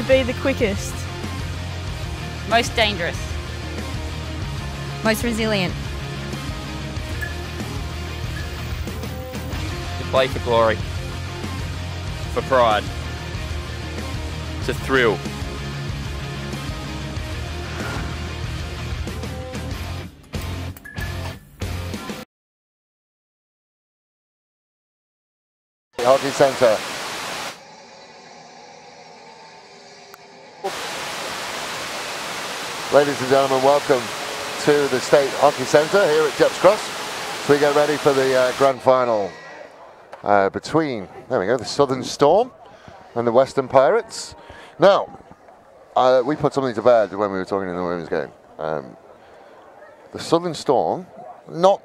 be the quickest? Most dangerous. Most resilient. To play for glory. For pride. To thrill. Hockey Centre. Ladies and gentlemen, welcome to the State Hockey Centre here at Gepps Cross. So we get ready for the grand final between, there we go, the Southern Storm and the Western Pirates. Now, we put something to bed when we were talking in the women's game. The Southern Storm, not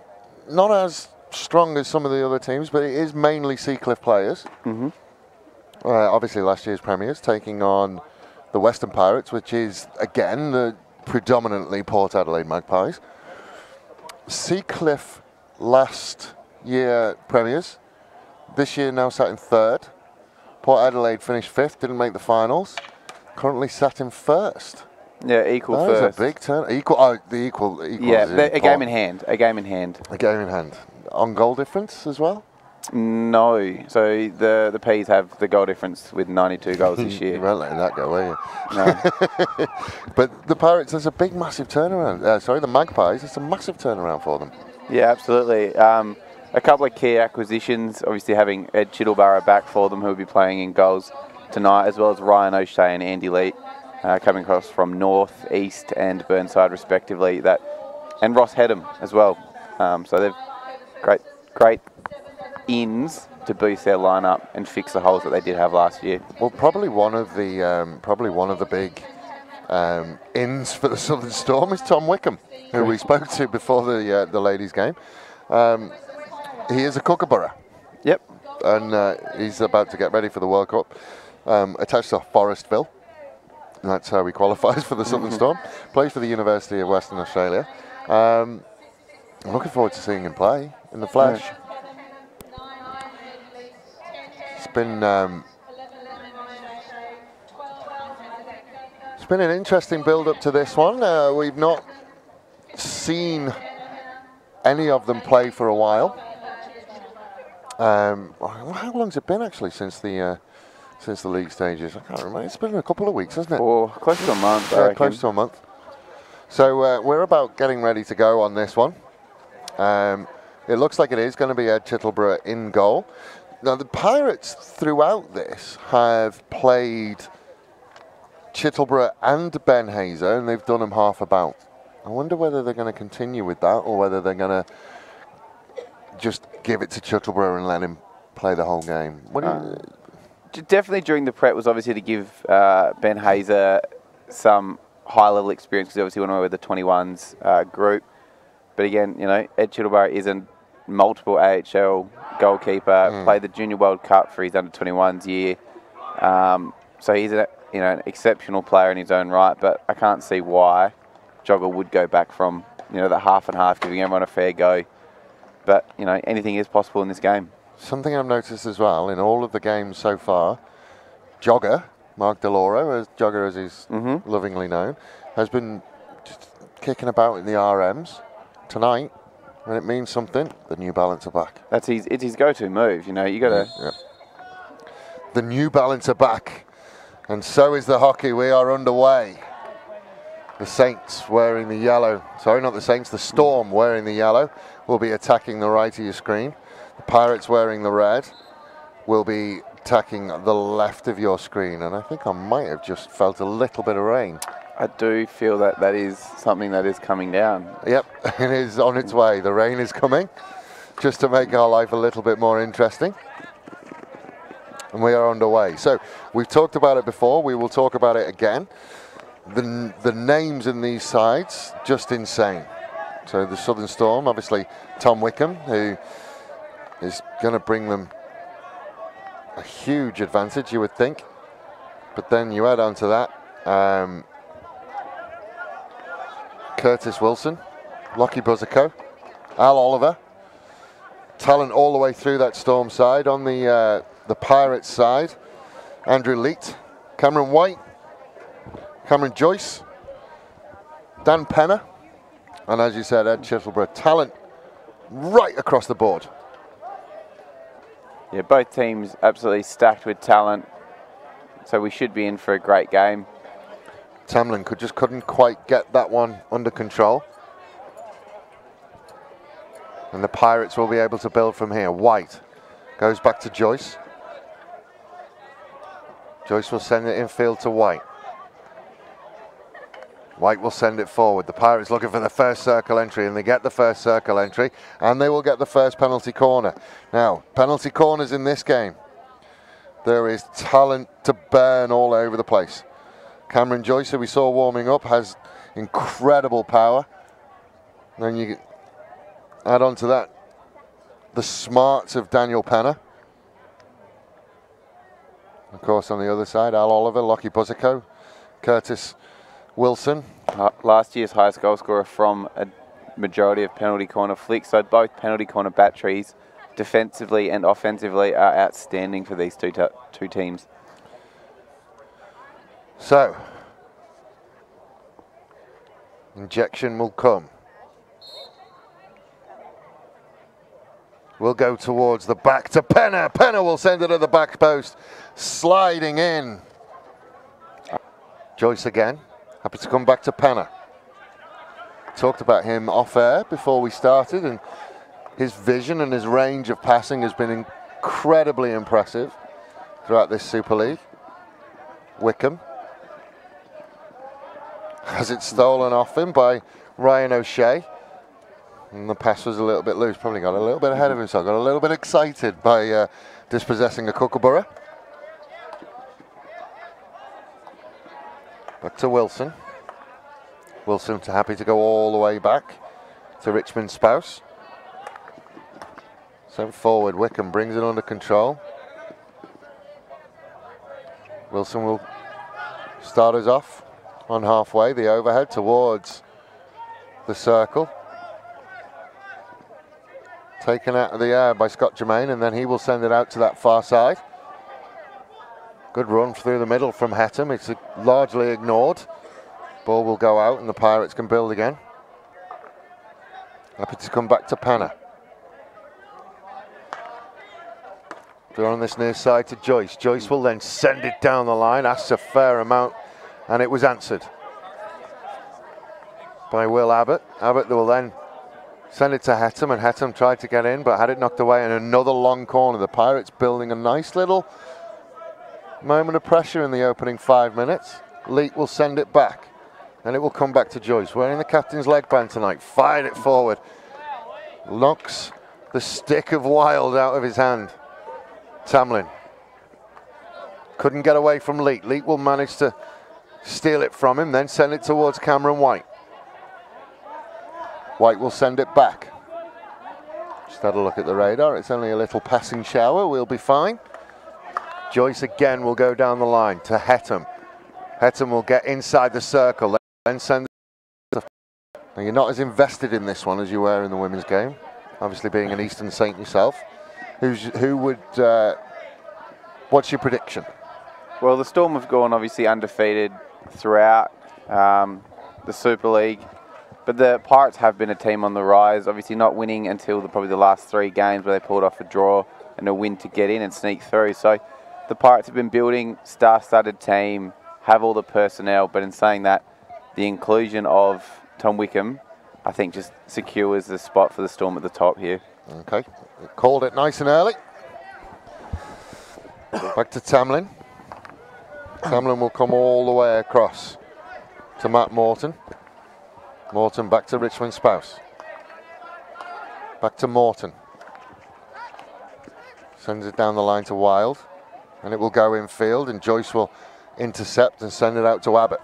as strong as some of the other teams, but it is mainly Seacliff players. Obviously last year's premiers, taking on the Western Pirates, which is, again, the predominantly Port Adelaide Magpies. Seacliff last year premiers, this year now sat in third. Port Adelaide finished fifth, didn't make the finals. Currently sat in first. Yeah, equal that first. That is a big turn. Equal. Yeah, a game in hand. A game in hand. A game in hand. On goal difference as well? No. So the P's have the goal difference with 92 goals this year. You weren't letting that go, were you? No. But the Pirates, there's a big, massive turnaround. The Magpies, it's a massive turnaround for them. Yeah, absolutely. A couple of key acquisitions, obviously having Ed Chittlebarrow back for them, who will be playing in goals tonight, as well as Ryan O'Shea and Andy Leet coming across from North, East and Burnside respectively. And Ross Hedham as well. So they've great ins to boost their lineup and fix the holes that they did have last year. Well, probably one of the big ins for the Southern Storm is Tom Wickham, who we spoke to before the ladies' game. He is a Kookaburra. Yep. And he's about to get ready for the World Cup. Attached to Forestville. And that's how he qualifies for the Southern Storm. Plays for the University of Western Australia. I'm looking forward to seeing him play in the flesh. Yeah. It's been an interesting build-up to this one. We've not seen any of them play for a while. How long's it been actually since the league stages? I can't remember. It's been a couple of weeks, hasn't it? Or close to a month. Yeah, close to a month. So we're about getting ready to go on this one. It looks like it is going to be Ed Chittleborough in goal. Now, the Pirates throughout this have played Chittleborough and Ben Hazer, and they've done them half about. I wonder whether they're going to continue with that, or whether they're going to just give it to Chittleborough and let him play the whole game. Definitely during the prep was obviously to give Ben Hazer some high-level experience, because he obviously went away with the 21s group. But again, Ed Chittleborough is a multiple AHL goalkeeper, played the Junior World Cup for his under-21s year. So he's an exceptional player in his own right, but I can't see why Jogger would go back from that half and half, giving everyone a fair go. But anything is possible in this game. Something I've noticed as well in all of the games so far, Jogger, Mark DeLauro, as Jogger as he's lovingly known, has been just kicking about in the RMs tonight. And it means something. The New Balance are back. It's his go-to move. You got to. Yeah. The New Balance are back, and so is the hockey. We are underway. The Saints wearing the yellow. Sorry, not the Saints. The Storm wearing the yellow will be attacking the right of your screen. The Pirates wearing the red will be attacking the left of your screen. And I think I might have just felt a little bit of rain. I do feel that is something that is coming down. Yep, it is on its way. The rain is coming, just to make our life a little bit more interesting. And we are underway. So we've talked about it before. We will talk about it again. The names in these sides, just insane. So the Southern Storm, obviously Tom Wickham, who is going to bring them a huge advantage, you would think. But then you add on to that Curtis Wilson, Lockie Buzzico, Al Oliver. Talent all the way through that Storm side. On the Pirates side, Andrew Leet, Cameron White, Cameron Joyce, Dan Penner, and as you said, Ed Chittleborough. Talent right across the board. Yeah, both teams absolutely stacked with talent, so we should be in for a great game. Tamlin couldn't quite get that one under control. And the Pirates will be able to build from here. White goes back to Joyce. Joyce will send it infield to White. White will send it forward. The Pirates looking for the first circle entry, and they get the first circle entry, and they will get the first penalty corner. Now, penalty corners in this game, there is talent to burn all over the place. Cameron Joyce, who we saw warming up, has incredible power. Then you add on to that the smarts of Daniel Penner. Of course, on the other side, Al Oliver, Lockie Buzzico, Curtis Wilson. Last year's highest goal scorer from a majority of penalty corner flicks. So both penalty corner batteries, defensively and offensively, are outstanding for these two teams. So, injection will come. We'll go towards the back to Penner. Penner will send it at the back post, sliding in. Joyce again, happy to come back to Penner. Talked about him off air before we started, and his vision and his range of passing has been incredibly impressive throughout this Super League. Wickham has it stolen off him by Ryan O'Shea. And the pass was a little bit loose, probably got a little bit ahead of himself, got a little bit excited by dispossessing a Kookaburra. Back to Wilson. Wilson happy to go all the way back to Richmond Spouse. Sent forward, Wickham brings it under control. Wilson will start us off on halfway, the overhead towards the circle. Taken out of the air by Scott Germain, and then he will send it out to that far side. Good run through the middle from Hettam. It's largely ignored. Ball will go out and the Pirates can build again. Happy to come back to Penner. They're on this near side to Joyce. Joyce will then send it down the line, asks a fair amount, and it was answered by Will Abbott. Abbott will then send it to Hettam, and Hettam tried to get in but had it knocked away in another long corner. The Pirates building a nice little moment of pressure in the opening 5 minutes. Leet will send it back, and it will come back to Joyce, wearing the captain's leg band tonight. Fired it forward. Knocks the stick of Wild out of his hand. Tamlin couldn't get away from Leet. Leet will manage to steal it from him, then send it towards Cameron White. White will send it back. Just had a look at the radar. It's only a little passing shower. We'll be fine. Joyce again will go down the line to Hettam. Hettam will get inside the circle, then send it. Now, you're not as invested in this one as you were in the women's game. Obviously, being an Eastern Saint yourself. What's your prediction? Well, the Storm have gone obviously undefeated throughout the Super League. But the Pirates have been a team on the rise, obviously not winning until probably the last 3 games where they pulled off a draw and a win to get in and sneak through. So the Pirates have been building star-studded team, have all the personnel, but in saying that, the inclusion of Tom Wickham, I think, just secures the spot for the Storm at the top here. Okay, called it nice and early. Back to Tamlin. Tamlin will come all the way across to Matt Morton. Morton back to Richmond Spouse. Back to Morton. Sends it down the line to Wild. And it will go infield, and Joyce will intercept and send it out to Abbott.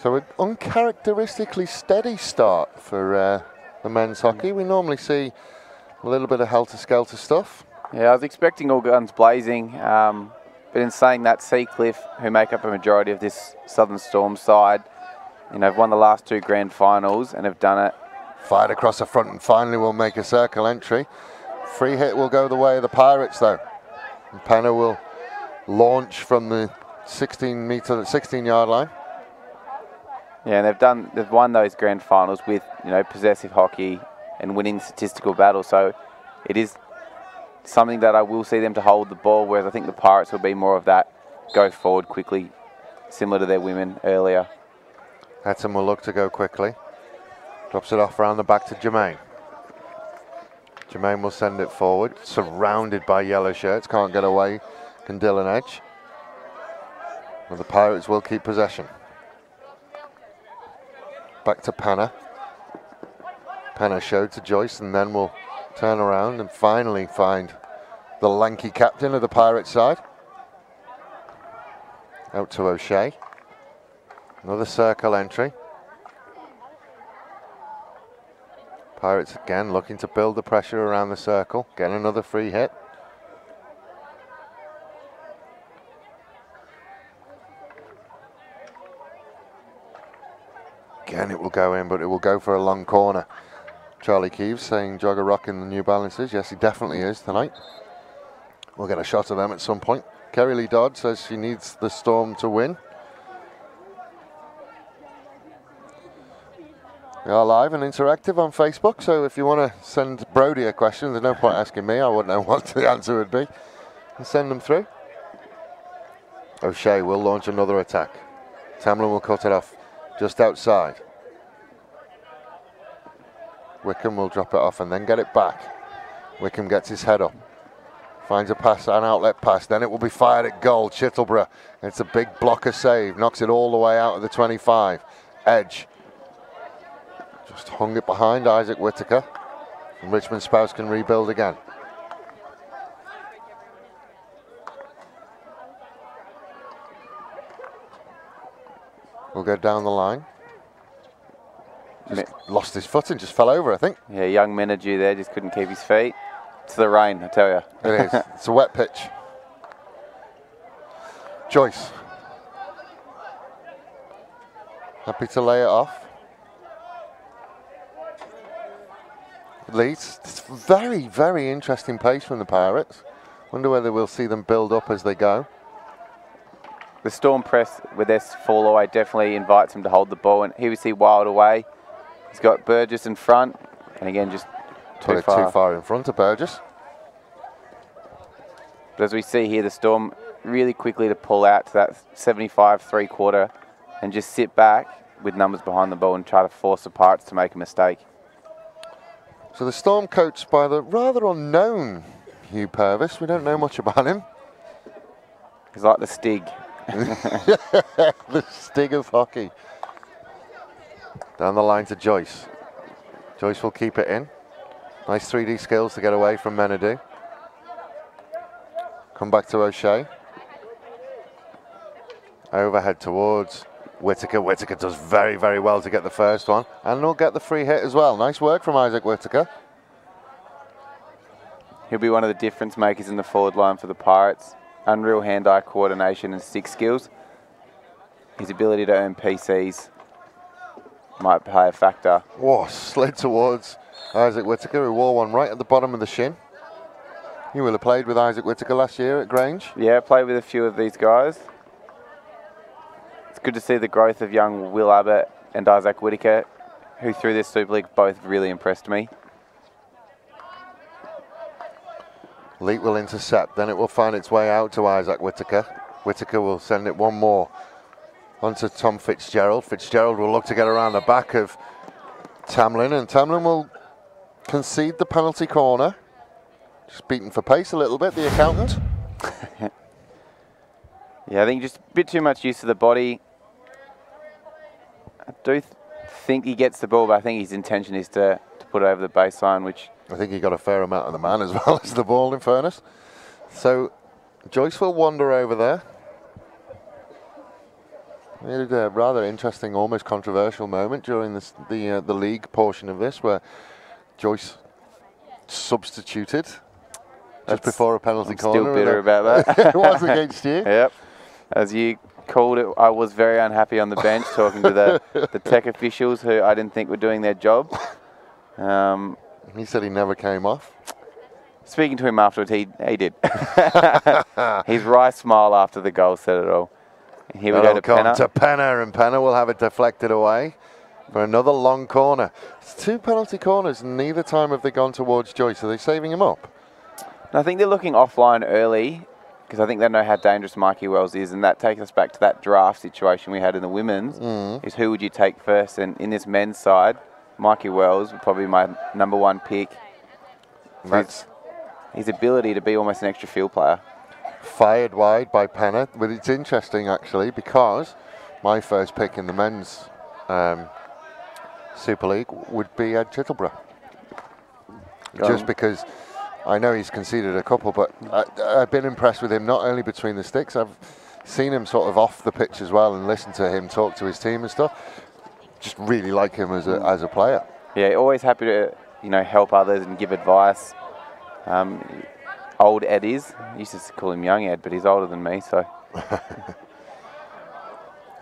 So an uncharacteristically steady start for the men's hockey. We normally see a little bit of helter-skelter stuff. Yeah, I was expecting all guns blazing, but in saying that, Seacliff, who make up a majority of this Southern Storm side, You know, have won the last 2 grand finals and have done it. Fired across the front and finally will make a circle entry. Free hit will go the way of the Pirates though. And Penna will launch from the 16-yard line. Yeah, and they've won those grand finals with, you know, possessive hockey and winning statistical battles. So it is something that I will see them to hold the ball, whereas I think the Pirates will be more of that go forward quickly, similar to their women earlier. Hatton will look to go quickly. Drops it off around the back to Jermaine. Jermaine will send it forward, surrounded by yellow shirts, can't get away, can Dylan Edge. But the Pirates will keep possession. Back to Penna. Penna showed to Joyce and then will turn around and finally find the lanky captain of the Pirates side. Out to O'Shea. Another circle entry. Pirates again looking to build the pressure around the circle. Get another free hit. Again, it will go in, but it will go for a long corner. Charlie Keeves saying Jogger rocking the New Balances. Yes, he definitely is tonight. We'll get a shot of them at some point. Kerry Lee Dodd says she needs the Storm to win. We are live and interactive on Facebook, so if you want to send Brodie a question, there's no point asking me, I wouldn't know what the answer would be. And send them through. O'Shea will launch another attack. Tamlin will cut it off just outside. Wickham will drop it off and then get it back. Wickham gets his head up. Finds a pass, an outlet pass. Then it will be fired at goal. Chittleborough. It's a big blocker save. Knocks it all the way out of the 25. Edge. Just hung it behind Isaac Whittaker. And Richmond Spouse can rebuild again. We'll go down the line. Just lost his footing, just fell over, I think. Yeah, young Menadue there, just couldn't keep his feet. It's the rain, I tell you. It is. It's a wet pitch. Joyce. Happy to lay it off. Leeds. It's very, very interesting pace from the Pirates. Wonder whether we'll see them build up as they go. The Storm press with this fall away definitely invites him to hold the ball, and here we see Wild away. He's got Burgess in front, and again just too far in front of Burgess. But as we see here, the Storm really quickly to pull out to that 75 3/4 and just sit back with numbers behind the ball and try to force the Pirates to make a mistake. So the Storm coached by the rather unknown Hugh Purvis. We don't know much about him. He's like the Stig. The Stig of hockey. Down the line to Joyce. Joyce will keep it in. Nice 3D skills to get away from Menadue. Come back to O'Shea. Overhead towards Whittaker. Whittaker does very, very well to get the first one. And he'll get the free hit as well. Nice work from Isaac Whittaker. He'll be one of the difference makers in the forward line for the Pirates. Unreal hand-eye coordination and stick skills. His ability to earn PCs might play a factor. Whoa, slid towards Isaac Whittaker, who wore one right at the bottom of the shin. You will have played with Isaac Whittaker last year at Grange. Yeah, played with a few of these guys. It's good to see the growth of young Will Abbott and Isaac Whittaker, who through this Super League both really impressed me. Leet will intercept, then it will find its way out to Isaac Whittaker. Whittaker will send it one more onto Tom Fitzgerald. Fitzgerald will look to get around the back of Tamlin, and Tamlin will concede the penalty corner. Just beaten for pace a little bit, the accountant. Yeah, I think just a bit too much use of the body. I do think he gets the ball, but I think his intention is to put it over the baseline, which... I think he got a fair amount of the man as well as the ball, in fairness. So Joyce will wander over there. We had a rather interesting, almost controversial moment during this, the league portion of this, where Joyce substituted just before a penalty corner. Still bitter about that. It was against you. Yep. As you called it. I was very unhappy on the bench talking to the tech officials who I didn't think were doing their job. He said he never came off. Speaking to him afterwards, he did. His wry smile after the goal said it all. Here we go to Penner. To Penner, and Penner will have it deflected away for another long corner. It's 2 penalty corners, and neither time have they gone towards Joyce. Are they saving him up? I think they're looking offline early because I think they know how dangerous Mikey Wells is, and that takes us back to that draft situation we had in the women's, is who would you take first? And in this men's side, Mikey Wells would probably be my #1 pick. That's his ability to be almost an extra field player. Fired wide by Penner. But it's interesting, actually, because my first pick in the men's Super League would be Ed Chittleborough. Just because I know he's conceded a couple, but I've been impressed with him not only between the sticks. I've seen him sort of off the pitch as well and listened to him talk to his team and stuff. Just really like him as a player. Yeah, always happy to help others and give advice. Old Ed is. I used to call him young Ed, but he's older than me, so.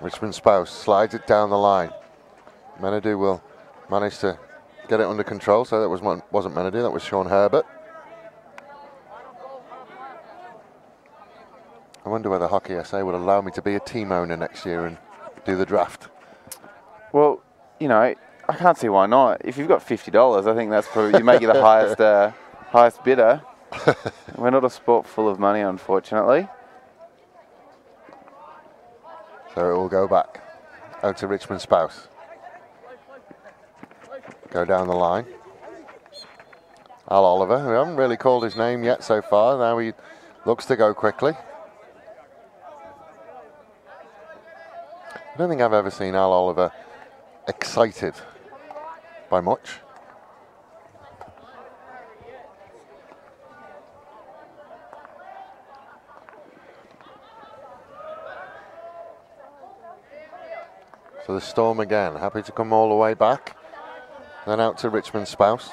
Richmond Spouse slides it down the line. Menadue will manage to get it under control. So that wasn't Menadue, that was Sean Herbert. I wonder whether Hockey SA would allow me to be a team owner next year and do the draft. Well, I can't see why not. If you've got $50, I think that's probably, you make it the highest bidder. We're not a sport full of money, unfortunately. So it will go back out to Richmond Spouse. Go down the line. Al Oliver, we haven't really called his name yet so far. Now he looks to go quickly. I don't think I've ever seen Al Oliver excited by much. So the Storm again, happy to come all the way back. Then out to Richmond Spouse.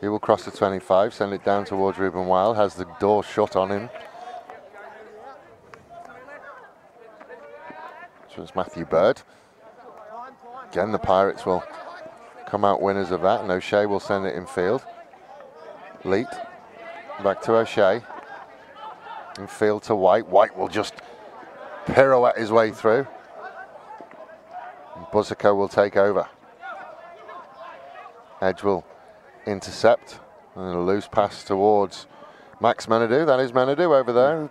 He will cross the 25, send it down towards Ruben Wild, has the door shut on him. So it's Matthew Bird. Again, the Pirates will come out winners of that, and O'Shea will send it in field. Leet, back to O'Shea. In field to White. White will just pirouette his way through. Buzzico will take over. Edge will intercept, and a loose pass towards Max Menadue. That is Menadue over there.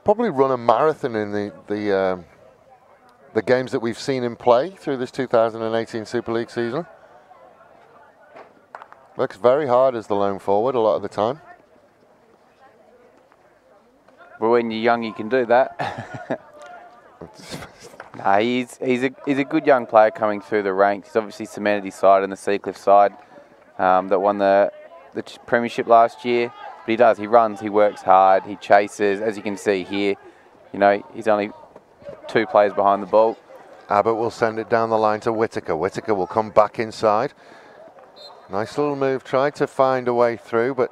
Probably run a marathon in the games that we've seen him play through this 2018 Super League season. Works very hard as the lone forward a lot of the time. But when you're young, you can do that. Nah, he's a good young player coming through the ranks. He's obviously cemented his side and the Seacliff side that won the premiership last year. But he runs, he works hard, he chases. As you can see here, he's only 2 players behind the ball. Abbott will send it down the line to Whittaker. Whittaker will come back inside. Nice little move, tried to find a way through, but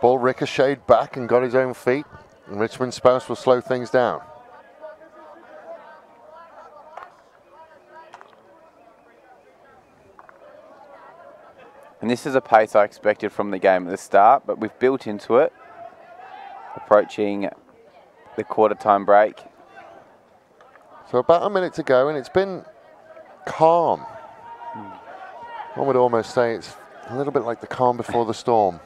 ball ricocheted back and got his own feet. And Richmond Spouse will slow things down. And this is a pace I expected from the game at the start, but we've built into it. Approaching the quarter-time break. So about a minute to go, and it's been calm. One would almost say it's a little bit like the calm before the storm.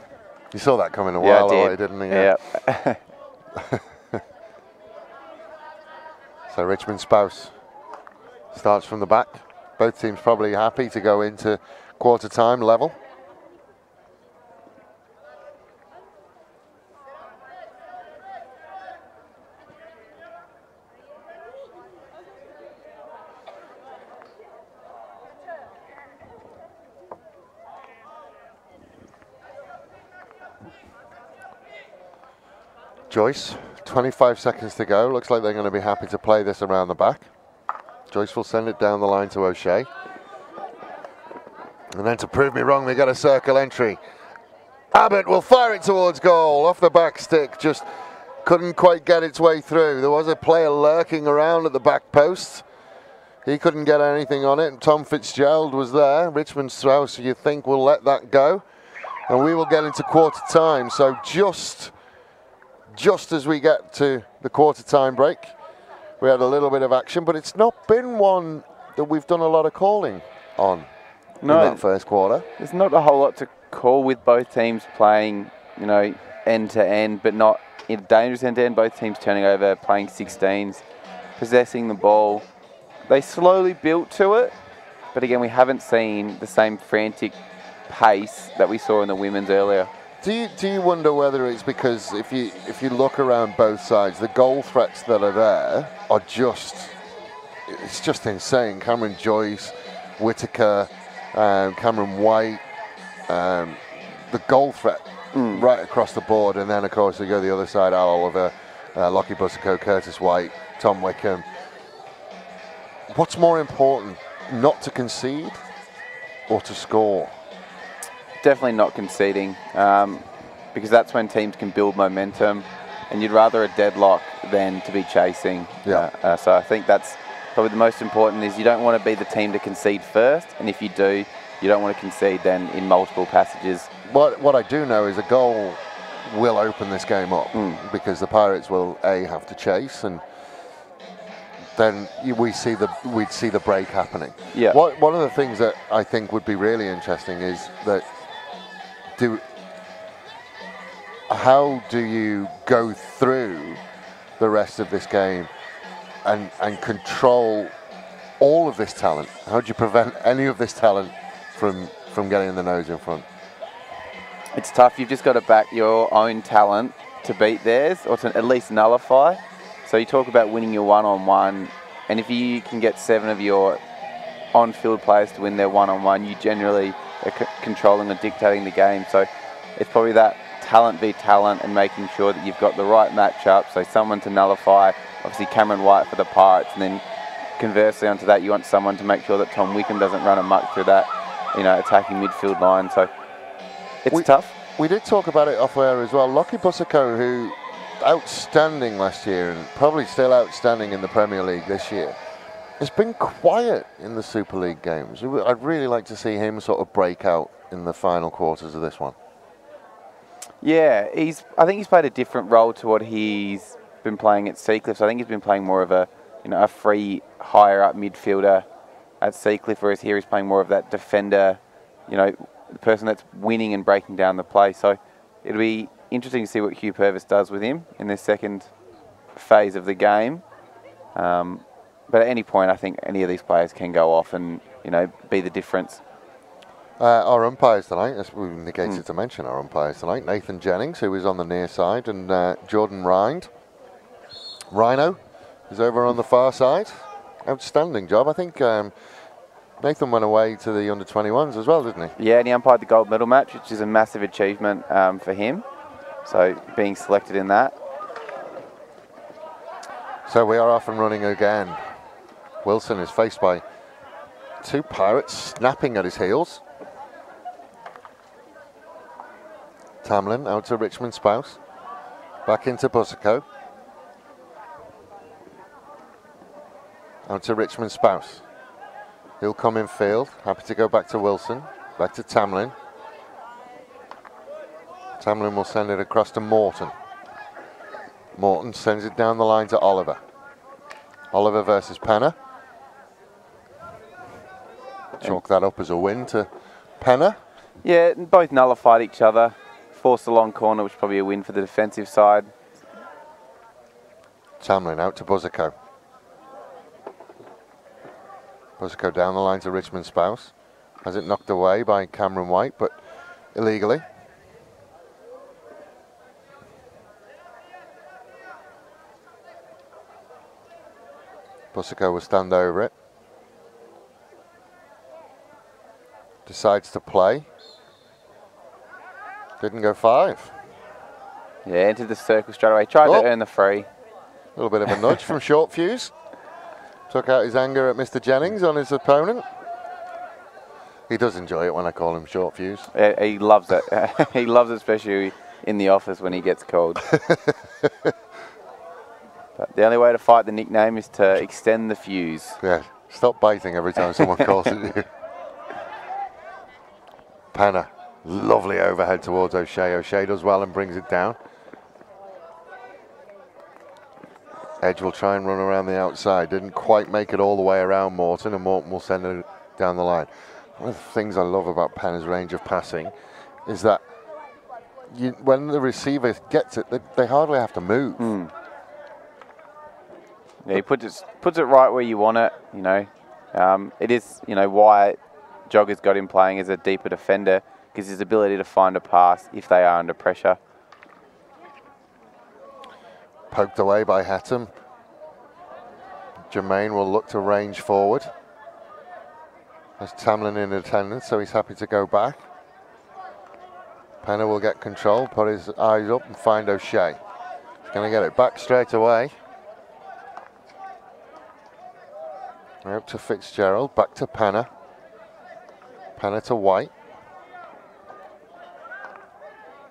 You saw that coming a while away, didn't you? Yeah. So Richmond Spouse starts from the back. Both teams probably happy to go into quarter-time level. Joyce, 25 seconds to go. Looks like they're going to be happy to play this around the back. Joyce will send it down the line to O'Shea. And then to prove me wrong, they got a circle entry. Abbott will fire it towards goal, off the back stick, just couldn't quite get its way through. There was a player lurking around at the back post. He couldn't get anything on it, and Tom Fitzgerald was there. Richmond Strauss, you think, will let that go. And we will get into quarter time. So just as we get to the quarter time break, we had a little bit of action, but it's not been one that we've done a lot of calling on in that first quarter. There's not a whole lot to call with both teams playing, end to end, but not in a dangerous end to end. Both teams turning over, playing 16s, possessing the ball. They slowly built to it, but again, we haven't seen the same frantic pace that we saw in the women's earlier. Do you wonder whether it's because if you look around both sides, the goal threats that are there are it's just insane. Cameron Joyce, Whitaker, Cameron White, the goal threat right across the board, and then of course we go the other side, Al Oliver, Lockie Bussico, Curtis White, Tom Wickham. What's more important, not to concede or to score? Definitely not conceding, because that's when teams can build momentum, and you'd rather a deadlock than to be chasing. Yeah. So I think that's probably the most important, is you don't want to be the team to concede first, and if you do, you don't want to concede then in multiple passages. What I do know is a goal will open this game up, because the Pirates will have to chase, and then we'd see the break happening. Yeah. One of the things that I think would be really interesting is that how do you go through the rest of this game and control all of this talent? How do you prevent any of this talent from getting the nose in front? It's tough. You've just got to back your own talent to beat theirs, or to at least nullify. So you talk about winning your one-on-one, and if you can get 7 of your on-field players to win their one-on-one, you generally are controlling and dictating the game. So it's probably that talent v talent, and making sure that you've got the right matchup. So someone to nullify, obviously Cameron White for the Pirates, and then conversely onto that, you want someone to make sure that Tom Wickham doesn't run amok through that, attacking midfield line. So it's tough. We did talk about it off air as well. Lockie Bussico, who outstanding last year and probably still outstanding in the Premier League this year, has been quiet in the Super League games. I'd really like to see him sort of break out in the final quarters of this one. Yeah, I think he's played a different role to what he's been playing at Seacliff. So I think he's been playing more of a free, higher up midfielder at Seacliff, whereas here he's playing more of that defender, the person that's winning and breaking down the play. So it'll be interesting to see what Hugh Purvis does with him in this second phase of the game. But at any point, I think any of these players can go off and, be the difference. Our umpires tonight, as we negated to mention our umpires tonight, Nathan Jennings, who is on the near side, and Jordan Rind. Rhino is over on the far side. Outstanding job. I think Nathan went away to the under-21s as well, didn't he? Yeah, and he umpired the gold medal match, which is a massive achievement for him. So being selected in that. So we are off and running again. Wilson is faced by 2 Pirates snapping at his heels. Tamlin out to Richmond Spouse. Back into Bussico. Out to Richmond Spouse. He'll come in field. Happy to go back to Wilson. Back to Tamlin. Tamlin will send it across to Morton. Morton sends it down the line to Oliver. Oliver versus Penner. Chalk that up as a win to Penner. Yeah, both nullified each other. Forced a long corner, which is probably a win for the defensive side. Tamlin out to Bussico. Bussico down the line to Richmond Spouse. Has it knocked away by Cameron White, but illegally. Bussico will stand over it. Decides to play. Didn't go 5. Yeah, entered the circle straight away. Tried to earn the free. A little bit of a nudge from Short Fuse. Took out his anger at Mr. Jennings on his opponent. He does enjoy it when I call him Short Fuse. Yeah, he loves it. He loves it, especially in the office when he gets called. But the only way to fight the nickname is to extend the fuse. Yeah, stop biting every time someone calls it you. Panna, lovely overhead towards O'Shea. O'Shea does well and brings it down. Edge will try and run around the outside. Didn't quite make it all the way around Morton, and Morton will send it down the line. One of the things I love about Panna's range of passing is that when the receiver gets it, they hardly have to move. Yeah, he puts it right where you want it. You know, it is why Jogger's got him playing as a deeper defender, because his ability to find a pass if they are under pressure. Poked away by Hatton. Jermaine will look to range forward. There's Tamlin in attendance, so he's happy to go back. Panna will get control, put his eyes up and find O'Shea. He's going to get it back straight away. Out to Fitzgerald, back to Panna. Panna to White.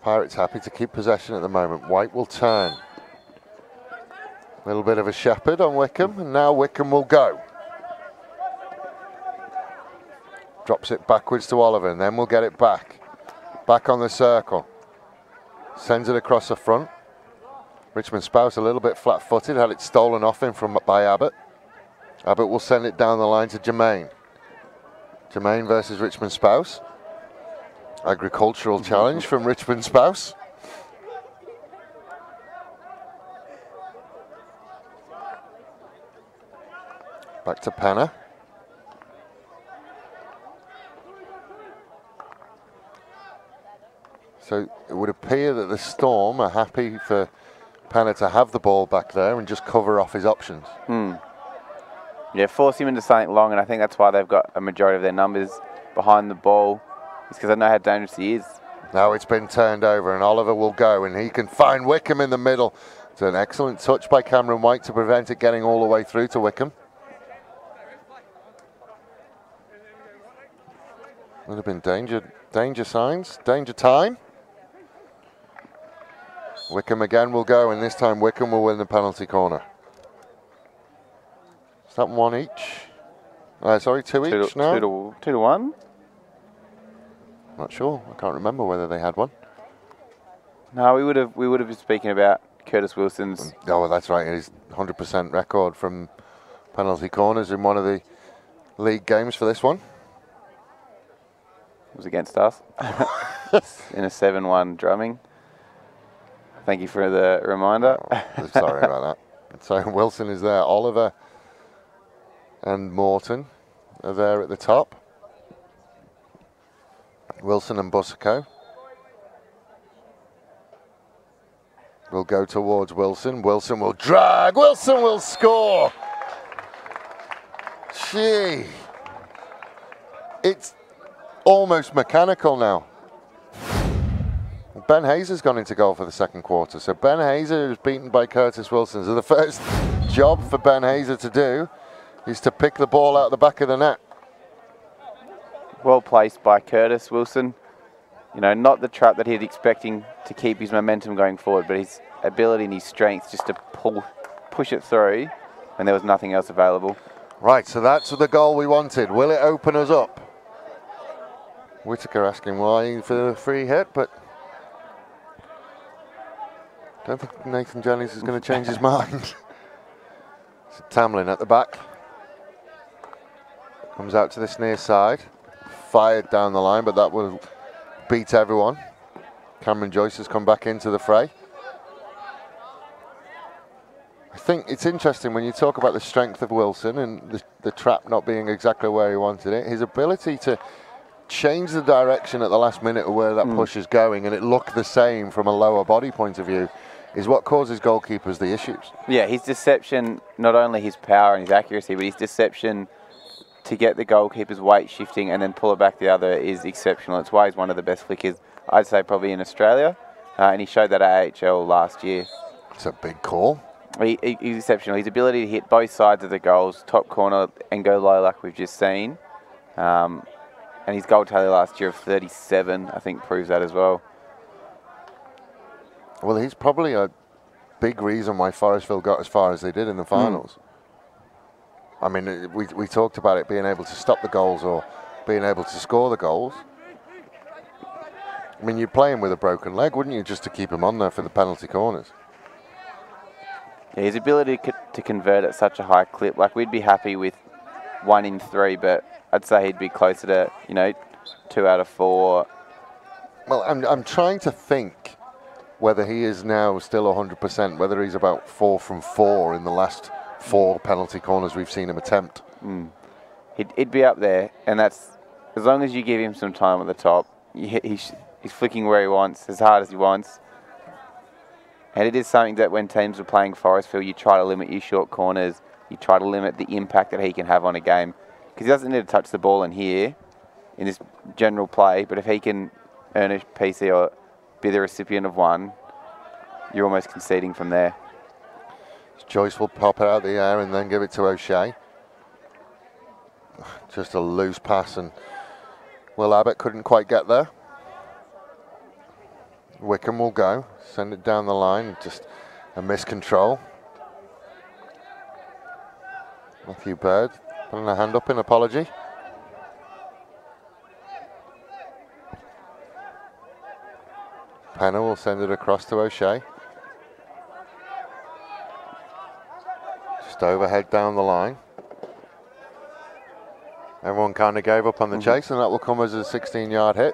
Pirates happy to keep possession at the moment. White will turn. A little bit of a shepherd on Wickham, and now Wickham will go. Drops it backwards to Oliver, and then we'll get it back. Back on the circle. Sends it across the front. Richmond Spouse a little bit flat-footed, had it stolen off him by Abbott. Abbott will send it down the line to Jermaine. Jermaine versus Richmond Spouse. Agricultural challenge from Richmond Spouse. Back to Panna. So it would appear that the Storm are happy for Panna to have the ball back there and just cover off his options. Yeah, force him into something long, and I think that's why they've got a majority of their numbers behind the ball. It's because they know how dangerous he is. Now it's been turned over, and Oliver will go, and he can find Wickham in the middle. It's an excellent touch by Cameron White to prevent it getting all the way through to Wickham. Would have been danger signs, danger time. Wickham again will go, and this time Wickham will win the penalty corner. Is that one each? Sorry, two each now? 2-1. Not sure. I can't remember whether they had one. No, we would have been speaking about Curtis Wilson's. Oh, well, that's right. His 100% record from penalty corners in one of the league games for this one. It was against us in a 7-1 drumming. Thank you for the reminder. Oh, sorry about that. So Wilson is there. Oliver and Morton are there at the top. Wilson and Busico will go towards Wilson. Wilson will drag. Wilson will score. Gee. It's almost mechanical now. Ben Hazer's gone into goal for the second quarter. So Ben Hazer is beaten by Curtis Wilson. So the first job for Ben Hazer to do is to pick the ball out the back of the net. Well placed by Curtis Wilson. You know, not the trap that he's expecting to keep his momentum going forward, but his ability and his strength just to push it through when there was nothing else available. Right, so that's the goal we wanted. Will it open us up? Whitaker asking why for the free hit, but I don't think Nathan Jennings is going to change his mind. So Tamlin at the back. Comes out to this near side. Fired down the line, but that will beat everyone. Cameron Joyce has come back into the fray. I think it's interesting when you talk about the strength of Wilson and the trap not being exactly where he wanted it. His ability to change the direction at the last minute of where that push is going and it look the same from a lower body point of view is what causes goalkeepers the issues. Yeah, his deception, not only his power and his accuracy, but his deception to get the goalkeeper's weight shifting and then pull it back the other is exceptional. It's why he's one of the best flickers, I'd say, probably in Australia. And he showed that at AHL last year. It's a big call. He's exceptional. His ability to hit both sides of the goals, top corner and go low like we've just seen. And his goal tally last year of 37, I think, proves that as well. Well, he's probably a big reason why Forestville got as far as they did in the finals. I mean, we talked about it being able to stop the goals or being able to score the goals. I mean, you'd play him with a broken leg, wouldn't you, just to keep him on there for the penalty corners? Yeah, his ability to convert at such a high clip, like we'd be happy with 1 in 3, but I'd say he'd be closer to, you know, 2 out of 4. Well, I'm trying to think whether he is now still 100%, whether he's about 4 from 4 in the last 4 penalty corners we've seen him attempt. He'd be up there, and that's as long as you give him some time at the top. He's flicking where he wants, as hard as he wants. And it is something that when teams are playing Forestville, you try to limit your short corners. You try to limit the impact that he can have on a game. Because he doesn't need to touch the ball in here, in this general play. But if he can earn a PC or be the recipient of one, you're almost conceding from there. Joyce will pop it out of the air and then give it to O'Shea. Just a loose pass, and Will Abbott couldn't quite get there. Wickham will go, send it down the line, just a miscontrol. Matthew Bird putting a hand up in apology. Penner will send it across to O'Shea. Just overhead down the line. Everyone kind of gave up on the chase, and that will come as a 16-yard hit.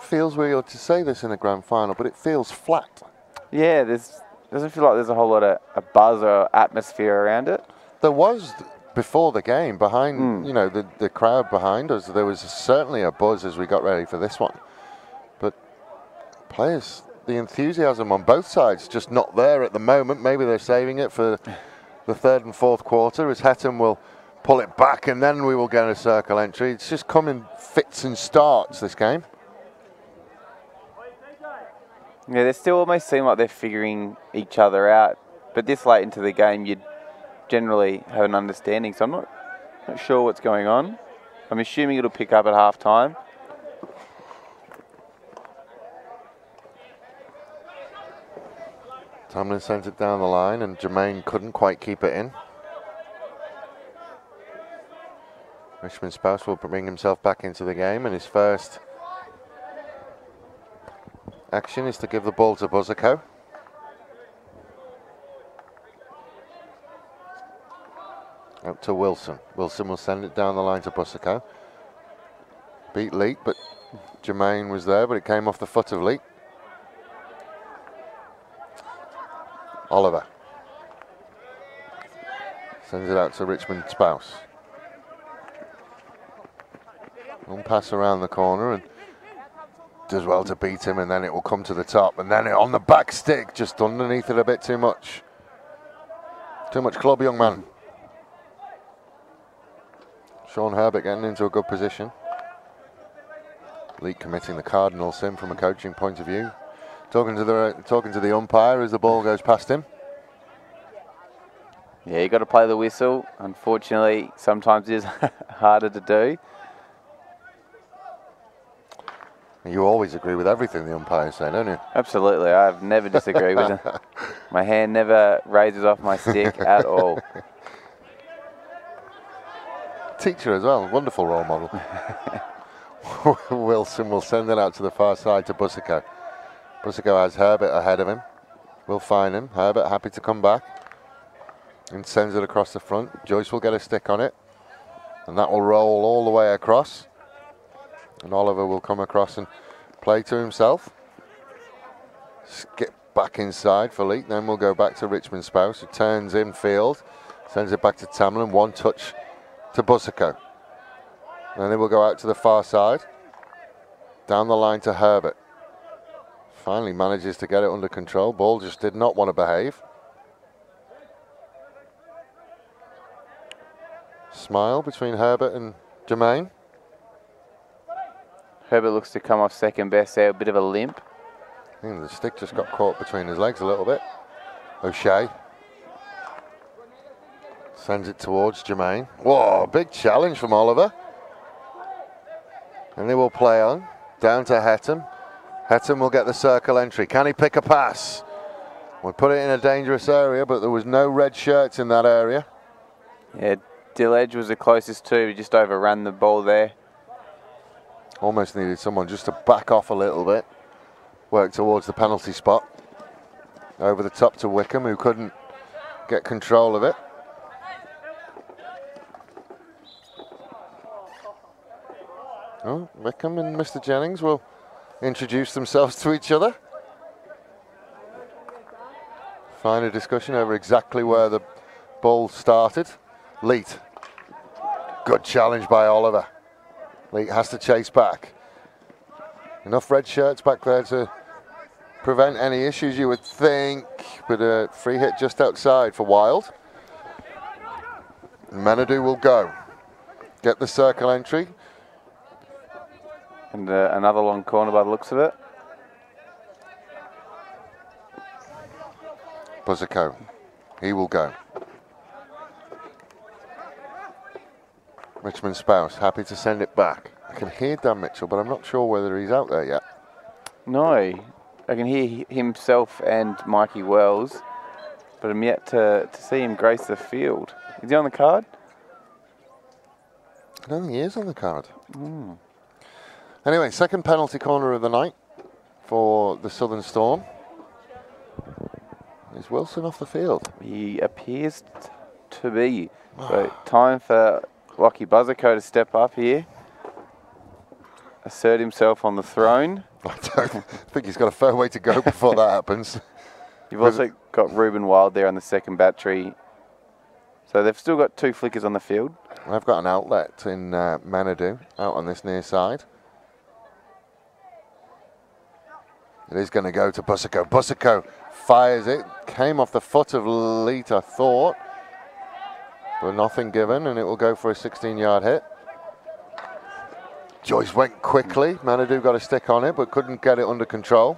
Feels weird to say this in a grand final, but it feels flat. Yeah, doesn't feel like there's a whole lot of a buzz or atmosphere around it. There was before the game, behind, you know, the crowd behind us. There was certainly a buzz as we got ready for this one. But players, the enthusiasm on both sides just not there at the moment. Maybe they're saving it for the 3rd and 4th quarter as Hetton will pull it back, and then we will get a circle entry. It's just come in fits and starts, this game. Yeah, they still almost seem like they're figuring each other out. But this late into the game, you'd generally have an understanding. So I'm not sure what's going on. I'm assuming it'll pick up at half time. Tomlin sends it down the line, and Jermaine couldn't quite keep it in. Richmond Spouse will bring himself back into the game, and his first action is to give the ball to Buzzico. Out to Wilson. Wilson will send it down the line to Buzzico. Beat Leake, but Jermaine was there, but it came off the foot of Leake. Oliver sends it out to Richmond Spouse. One pass around the corner and does well to beat him, and then it will come to the top, and then it on the back stick, just underneath it a bit too much. Too much club, young man. Sean Herbert getting into a good position. Leake committing the cardinal sin from a coaching point of view. Talking to the umpire as the ball goes past him. Yeah, you got to play the whistle. Unfortunately, sometimes it is harder to do. You always agree with everything the umpires say, don't you? Absolutely, I've never disagreed with them. My hand never raises off my stick at all. Teacher as well, wonderful role model. Wilson will send it out to the far side to Buzzico. Buzzico has Herbert ahead of him. We'll find him. Herbert happy to come back and sends it across the front. Joyce will get a stick on it, and that will roll all the way across. And Oliver will come across and play to himself. Skip back inside for Leake. Then we'll go back to Richmond Spouse, who turns infield, sends it back to Tamlin. One touch to Buzzico. And then we'll go out to the far side. Down the line to Herbert. Finally manages to get it under control. Ball just did not want to behave. Smile between Herbert and Jermaine. Herbert looks to come off second best there, a bit of a limp. I think the stick just got caught between his legs a little bit. O'Shea sends it towards Jermaine. Whoa, big challenge from Oliver. And they will play on. Down to Hetton. Hetton will get the circle entry. Can he pick a pass? We put it in a dangerous area, but there was no red shirts in that area. Yeah, Dilledge was the closest to, he just overran the ball there. Almost needed someone just to back off a little bit. Work towards the penalty spot. Over the top to Wickham, who couldn't get control of it. Oh, Wickham and Mr. Jennings will introduce themselves to each other. Find a discussion over exactly where the ball started. Leet. Good challenge by Oliver. Leet has to chase back. Enough red shirts back there to prevent any issues, you would think, but a free hit just outside for Wild. Menadue will go. Get the circle entry. And another long corner by the looks of it. Buzzico, he will go. Richmond Spouse, happy to send it back. I can hear Dan Mitchell, but I'm not sure whether he's out there yet. No, I can hear himself and Mikey Wells, but I'm yet to see him grace the field. Is he on the card? I don't think he is on the card. Anyway, second penalty corner of the night for the Southern Storm. Is Wilson off the field? He appears to be. So time for Lockie Buzzico to step up here. Assert himself on the throne. I don't think he's got a fair way to go before that happens. You've also got Ruben Wild there on the second battery. So they've still got 2 flickers on the field. I've got an outlet in Menadue out on this near side. It is going to go to Buzzico. Buzzico fires it. Came off the foot of Leet, I thought. But nothing given, and it will go for a 16-yard hit. Joyce went quickly. Menadue got a stick on it, but couldn't get it under control.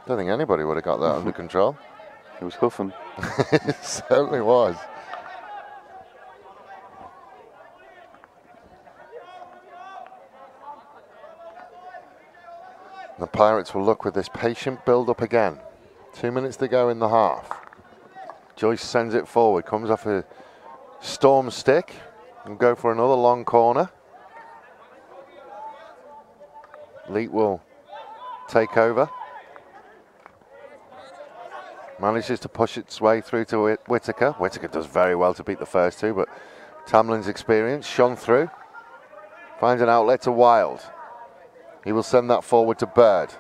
Don't think anybody would have got that under control. It was hoofing. It certainly was. The Pirates will look with this patient build-up again. 2 minutes to go in the half. Joyce sends it forward, comes off a Storm stick, and go for another long corner. Leet will take over. Manages to push its way through to Whittaker. Whittaker does very well to beat the first two, but Tamlin's experience shone through. Finds an outlet to Wild. He will send that forward to Bird.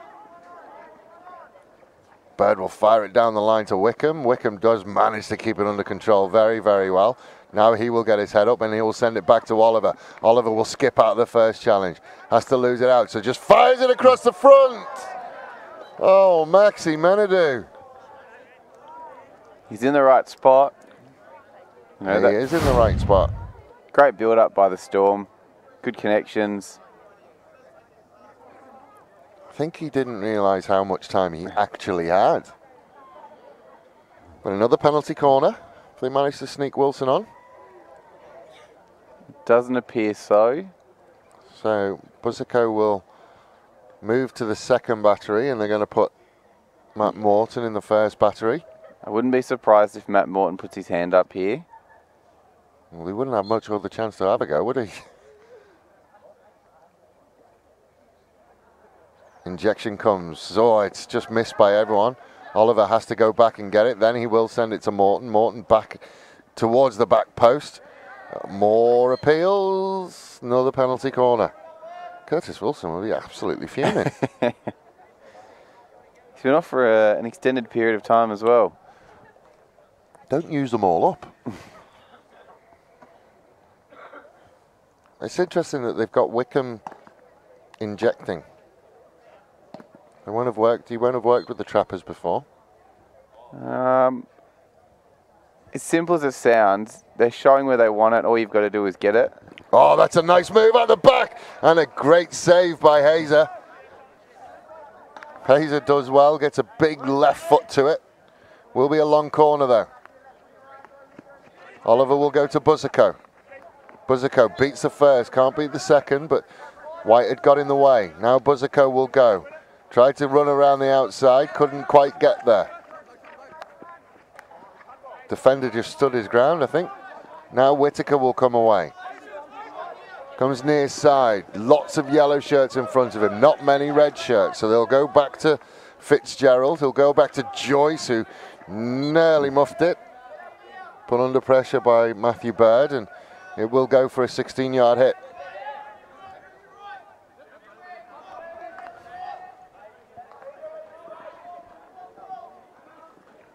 Bird will fire it down the line to Wickham. Wickham does manage to keep it under control very, very well. Now he will get his head up and he will send it back to Oliver. Oliver will skip out of the first challenge. Has to lose it out, so just fires it across the front. Oh, Maxi Menadue. He's in the right spot. He is in the right spot. Great build-up by the Storm. Good connections. I think he didn't realise how much time he actually had. But another penalty corner. If they manage to sneak Wilson on. Doesn't appear so. So Buzzico will move to the second battery and they're going to put Matt Morton in the first battery. I wouldn't be surprised if Matt Morton puts his hand up here. Well, he wouldn't have much other chance to have a go, would he? Injection comes. Oh, it's just missed by everyone. Oliver has to go back and get it. Then he will send it to Morton. Morton back towards the back post. More appeals. Another penalty corner. Curtis Wilson will be absolutely fuming. He's been off for an extended period of time as well. Don't use them all up. It's interesting that they've got Wickham injecting. He won't have worked with the Trappers before. As simple as it sounds, they're showing where they want it. All you've got to do is get it. Oh, that's a nice move at the back. And a great save by Hazer. Hazer does well, gets a big left foot to it. Will be a long corner though. Oliver will go to Buzzico. Buzzico beats the first, can't beat the second, but White had got in the way. Now Buzzico will go. Tried to run around the outside, couldn't quite get there. Defender just stood his ground, I think. Now Whitaker will come away. Comes near side. Lots of yellow shirts in front of him. Not many red shirts. So they'll go back to Fitzgerald. He'll go back to Joyce, who nearly muffed it. Put under pressure by Matthew Bird, and it will go for a 16-yard hit.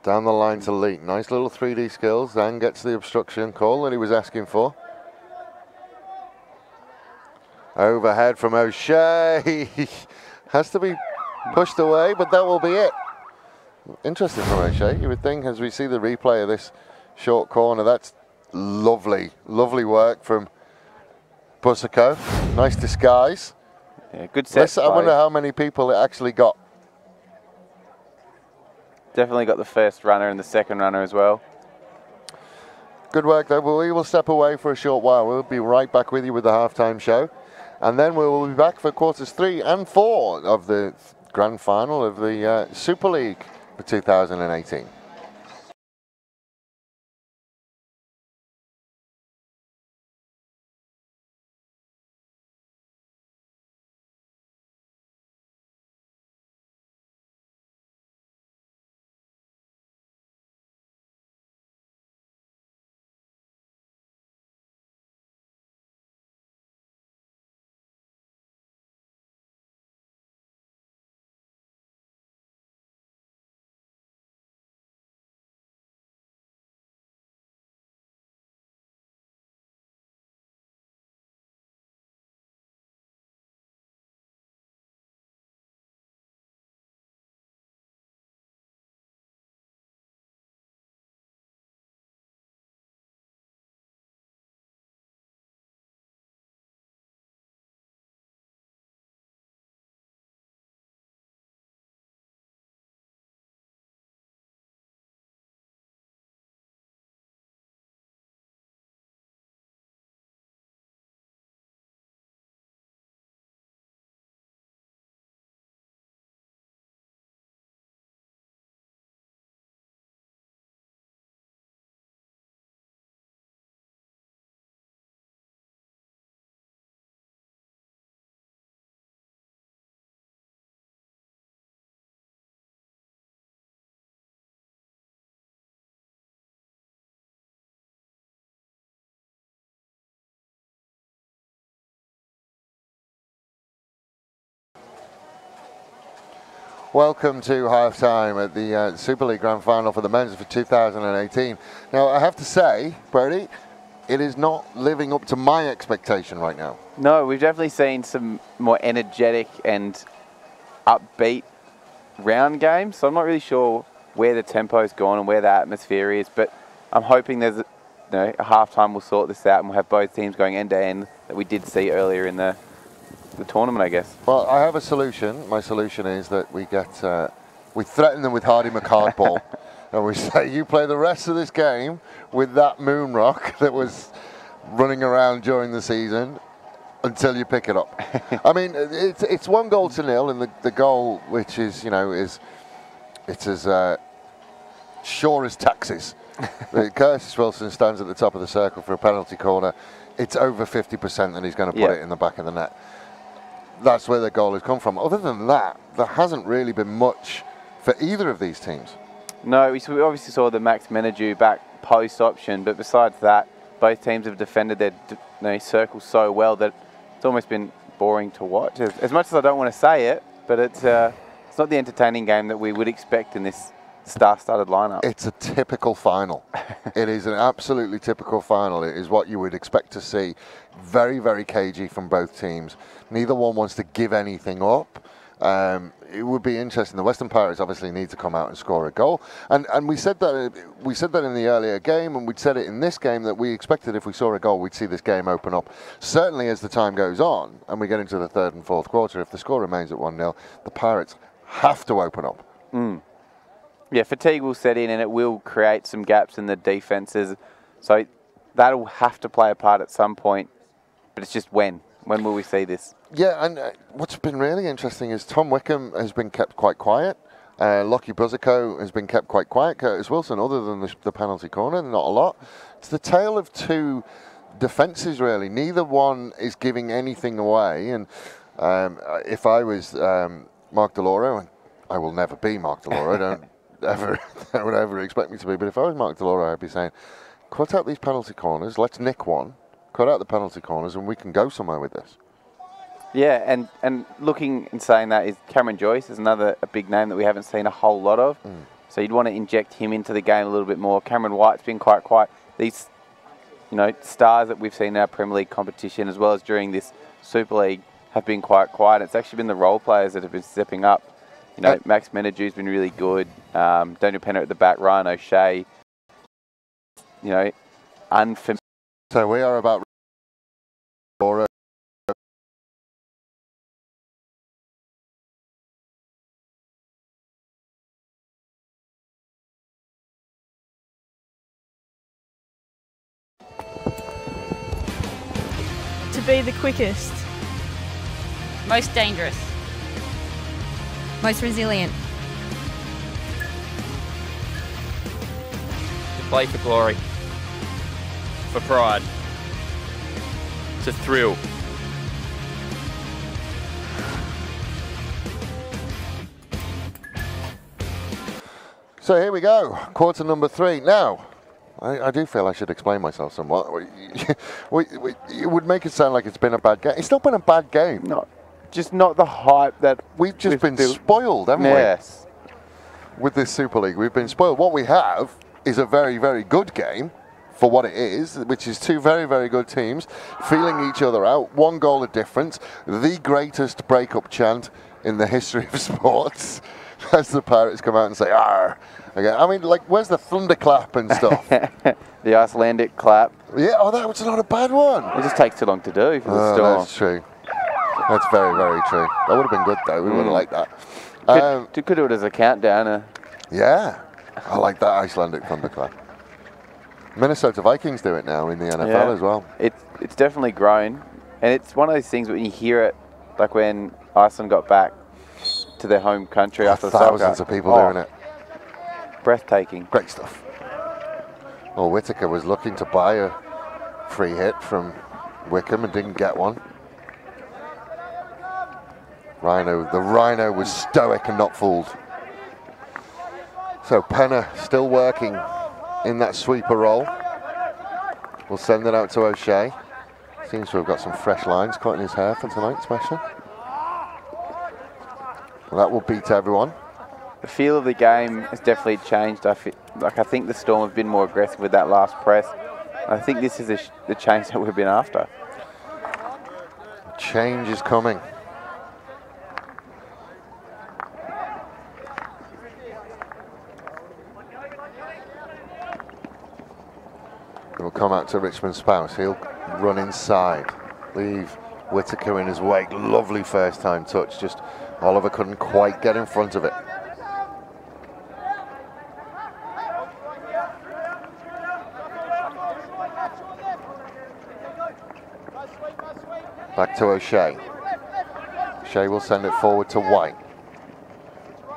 Down the line to Lee. Nice little 3D skills. Dan gets the obstruction call that he was asking for. Overhead from O'Shea. Has to be pushed away, but that will be it. Interesting from O'Shea. You would think, as we see the replay of this short corner, that's lovely, lovely work from Buzzico. Nice disguise. Yeah, good set. I wonder how many people it actually got. Definitely got the first runner and the second runner as well. Good work though, but we will step away for a short while. We'll be right back with you with the halftime show. And then we will be back for quarters 3 and 4 of the grand final of the Super League for 2018. Welcome to halftime at the Super League Grand Final for the men's for 2018. Now, I have to say, Brody, it is not living up to my expectation right now. No, we've definitely seen some more energetic and upbeat round games. So I'm not really sure where the tempo's gone and where the atmosphere is, but I'm hoping there's a halftime will sort this out and we'll have both teams going end to end that we did see earlier in the tournament, I guess. Well, I have a solution. My solution is that we threaten them with Hardy McCard ball, and we say, you play the rest of this game with that moon rock that was running around during the season until you pick it up. I mean, it's 1-0, and the goal, which is, it's as sure as taxes. Curtis Wilson stands at the top of the circle for a penalty corner. It's over 50% that he's going to put it in the back of the net. That's where the goal has come from. Other than that, there hasn't really been much for either of these teams. No, we obviously saw the Max Menadue back post option, but besides that, both teams have defended their circles so well that it's almost been boring to watch. As much as I don't want to say it, but it's not the entertaining game that we would expect in this star-studded lineup. It's a typical final. It is an absolutely typical final. It is what you would expect to see. Very, very cagey from both teams. Neither one wants to give anything up. It would be interesting. The Western Pirates obviously need to come out and score a goal, and we said that in the earlier game, and we'd said it in this game that we expected if we saw a goal, we'd see this game open up. Certainly, as the time goes on and we get into the third and fourth quarter, if the score remains at 1-0, the Pirates have to open up. Yeah, fatigue will set in and it will create some gaps in the defences. So that'll have to play a part at some point, but it's just when. When will we see this? Yeah, and what's been really interesting is Tom Wickham has been kept quite quiet. Lockie Buzzico has been kept quite quiet. Curtis Wilson, other than the penalty corner, not a lot. It's the tale of two defences, really. Neither one is giving anything away. And if I was Mark Deloro, and I will never be Mark Deloro, don't ever expect me to be, but if I was Mark Deloro, I'd be saying, cut out these penalty corners, let's nick one, cut out the penalty corners, and we can go somewhere with this. Yeah, and looking and saying that is Cameron Joyce is another a big name that we haven't seen a whole lot of. So you'd want to inject him into the game a little bit more. Cameron White's been quite quiet. These, stars that we've seen in our Premier League competition as well as during this Super League have been quite quiet. It's actually been the role players that have been stepping up. Max Menadou's been really good. Daniel Penner at the back, Ryan O'Shea. Unfamiliar. So we are about To be the quickest. Most dangerous. Most resilient. To play for glory. For pride. To thrill. So here we go, quarter number 3. Now, I do feel I should explain myself somewhat. It would make it sound like it's been a bad game. It's not been a bad game. Just not the hype that We've just been spoiled, haven't Yes. we? With this Super League, we've been spoiled. What we have is a very, very good game for what it is, which is two very, very good teams feeling each other out. 1 goal of difference. The greatest breakup chant in the history of sports. As the Pirates come out and say, "Arr!" Again. I mean, where's the thunderclap and stuff? The Icelandic clap. Yeah, that was not a bad one. It just takes too long to do for the Storm. That's true. That's very, very true. That would have been good, though. We would have liked that. Could do it as a countdown. Yeah, I like that Icelandic thunderclap. Minnesota Vikings do it now in the NFL as well. It's definitely grown, and it's one of those things when you hear it, like when Iceland got back to their home country after the soccer. Thousands of people doing it. Breathtaking. Great stuff. Well, Whittaker was looking to buy a free hit from Wickham and didn't get one. The Rhino was stoic and not fooled. So Penner still working in that sweeper role. We'll send it out to O'Shea. Seems to have got some fresh lines caught in his hair for tonight, especially. Well, that will beat everyone. The feel of the game has definitely changed. I think the Storm have been more aggressive with that last press. I think this is the change that we've been after. Change is coming. It will come out to Richmond Spouse. He'll run inside, leave Whittaker in his wake. Lovely first time touch. Just Oliver couldn't quite get in front of it. Back to O'Shea. O'Shea will send it forward to White.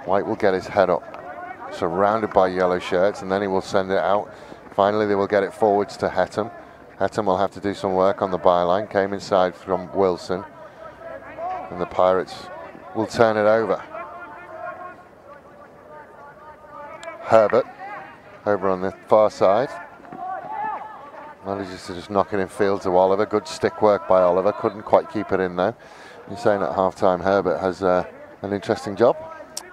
White will get his head up, surrounded by yellow shirts, and then he will send it out. Finally, they will get it forwards to Hettam. Hettam will have to do some work on the byline. Came inside from Wilson, and the Pirates will turn it over. Herbert over on the far side. Manages to just knock it in field to Oliver. Good stick work by Oliver. Couldn't quite keep it in though. You're saying at half-time Herbert has an interesting job?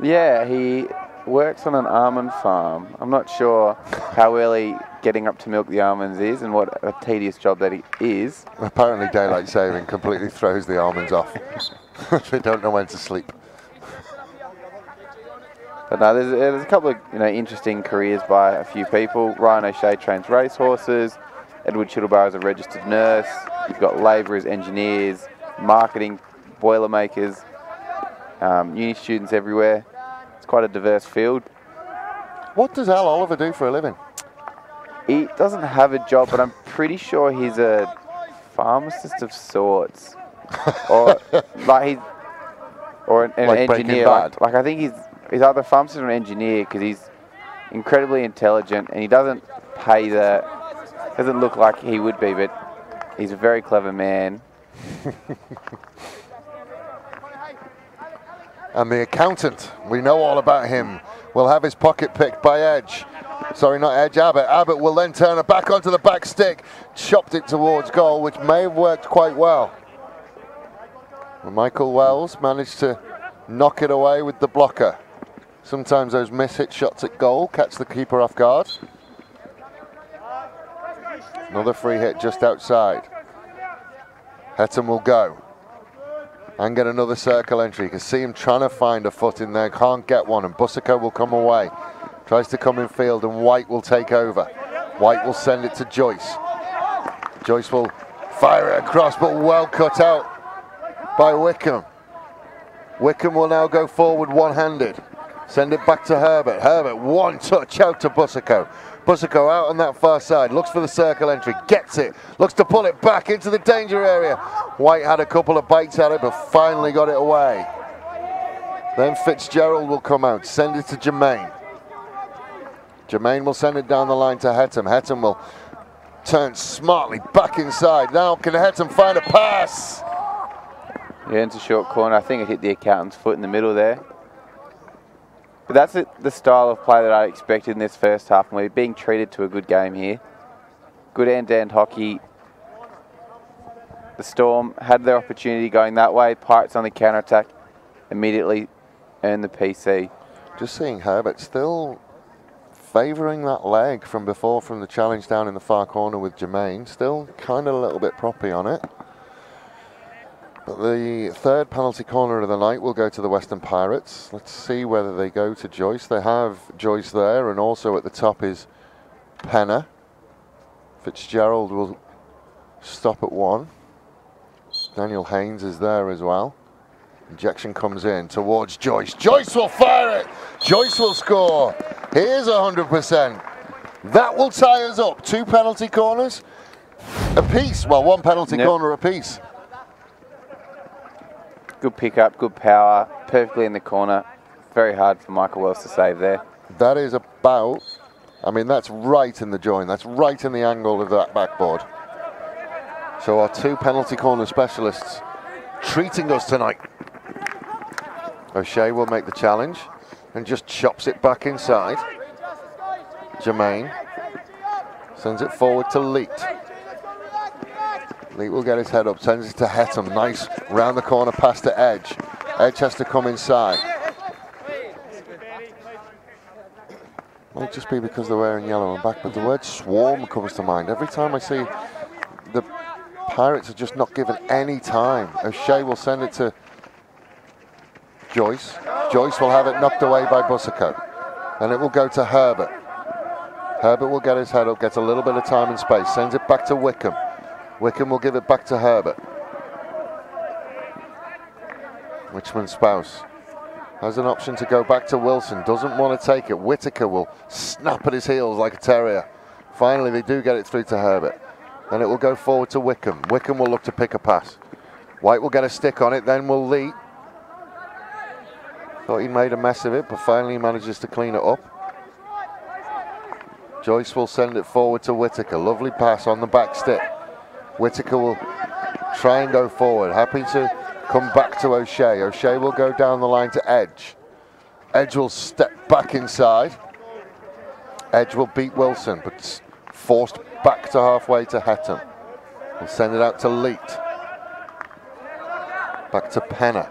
Yeah, he works on an almond farm. I'm not sure how early getting up to milk the almonds is and what a tedious job that it is. Apparently daylight saving completely throws the almonds off. They don't know when to sleep. But no, there's a couple of interesting careers by a few people. Ryan O'Shea trains racehorses. Edward Chittlebar is a registered nurse. You've got labourers, engineers, marketing, boilermakers, uni students everywhere. It's quite a diverse field. What does Al Oliver do for a living? He doesn't have a job, but I'm pretty sure he's a pharmacist of sorts. or like he's or an Like Breaking engineer. Bad. Like I think he's either a pharmacist or an engineer because he's incredibly intelligent and he doesn't look like he would be, but he's a very clever man. And the accountant, we know all about him, will have his pocket picked by Edge. Sorry, not Edge, Abbott. Abbott will then turn it back onto the back stick, chopped it towards goal, which may have worked quite well. And Michael Wells managed to knock it away with the blocker. Sometimes those miss-hit shots at goal catch the keeper off guard. Another free hit just outside. Hetton will go and get another circle entry. You can see him trying to find a foot in there, can't get one, and Bussico will come away. Tries to come in field and White will take over. White will send it to Joyce. Joyce will fire it across, but well cut out by Wickham. Wickham will now go forward one-handed. Send it back to Herbert. Herbert, one touch out to Bussico. Bussico out on that far side, looks for the circle entry, gets it, looks to pull it back into the danger area. White had a couple of bites at it, but finally got it away. Then Fitzgerald will come out, send it to Jermaine. Jermaine will send it down the line to Hetton. Hetton will turn smartly back inside. Now can Hetton find a pass? Yeah, into short corner. I think it hit the accountant's foot in the middle there. But that's the style of play that I expected in this first half, and we're being treated to a good game here. Good end-to-end hockey. The Storm had their opportunity going that way. Pirates on the counter-attack immediately earned the PC. Just seeing Herbert still favouring that leg from before from the challenge down in the far corner with Jermaine. Still kind of a little bit proppy on it. But the third penalty corner of the night will go to the Western Pirates. Let's see whether they go to Joyce. They have Joyce there, and also at the top is Penner. Fitzgerald will stop at one. Daniel Haynes is there as well. Injection comes in towards Joyce. Joyce will fire it. Joyce will score. Here's 100%. That will tie us up. 2 penalty corners apiece. Well, 1 penalty corner apiece. Good pickup, good power, perfectly in the corner. Very hard for Michael Wells to save there. That is about, I mean, that's right in the join. That's right in the angle of that backboard. So our 2 penalty corner specialists treating us tonight. O'Shea will make the challenge and just chops it back inside. Jermaine sends it forward to Leet. Leet will get his head up, sends it to Hetton. Nice round the corner pass to Edge. Edge has to come inside. Might just be because they're wearing yellow and black, but the word swarm comes to mind. Every time I see the Pirates are just not given any time. O'Shea will send it to Joyce. Joyce will have it knocked away by Bussico. And it will go to Herbert. Herbert will get his head up, gets a little bit of time and space, sends it back to Wickham. Wickham will give it back to Herbert. Richmond Spouse has an option to go back to Wilson, doesn't want to take it. Whitaker will snap at his heels like a terrier. Finally, they do get it through to Herbert. Then it will go forward to Wickham. Wickham will look to pick a pass. White will get a stick on it, then will Lee. Thought he made a mess of it, but finally he manages to clean it up. Joyce will send it forward to Whitaker. Lovely pass on the back stick. Whitaker will try and go forward. Happy to come back to O'Shea. O'Shea will go down the line to Edge. Edge will step back inside. Edge will beat Wilson, but forced back to halfway to Hetton. We'll send it out to Leet. Back to Penner.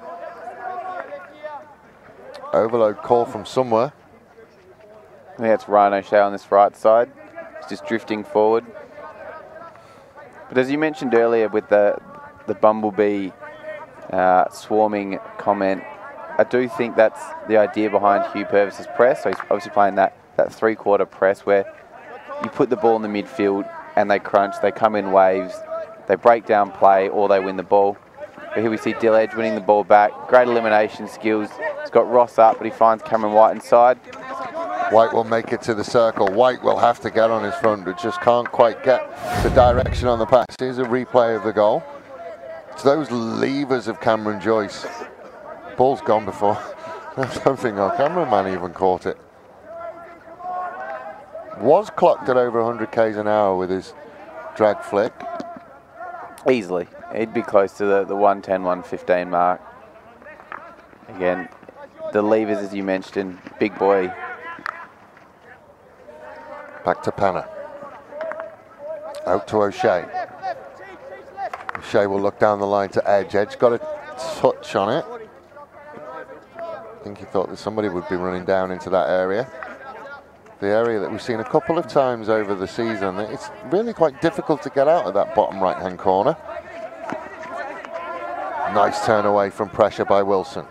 Overload call from somewhere. I think that's Ryan O'Shea on this right side. He's just drifting forward. But as you mentioned earlier with the Bumblebee swarming comment, I do think that's the idea behind Hugh Purvis's press. So he's obviously playing that 3-quarter press where you put the ball in the midfield and they crunch, they come in waves, they break down play or they win the ball. But here we see Dill Edge winning the ball back. Great elimination skills. He's got Ross up, but he finds Cameron White inside. White will make it to the circle. White will have to get on his front, but just can't quite get the direction on the pass. Here's a replay of the goal. It's those levers of Cameron Joyce. Ball's gone before. I don't think our cameraman even caught it. Was clocked at over 100 k's an hour with his drag flick. Easily. He'd be close to the 110, 115 mark. Again, the levers, as you mentioned, big boy. Back to Penner. Out to O'Shea. O'Shea will look down the line to Edge. Edge got a touch on it. I think he thought that somebody would be running down into that area. The area that we've seen a couple of times over the season. It's really quite difficult to get out of that bottom right-hand corner. Nice turn away from pressure by Wilson.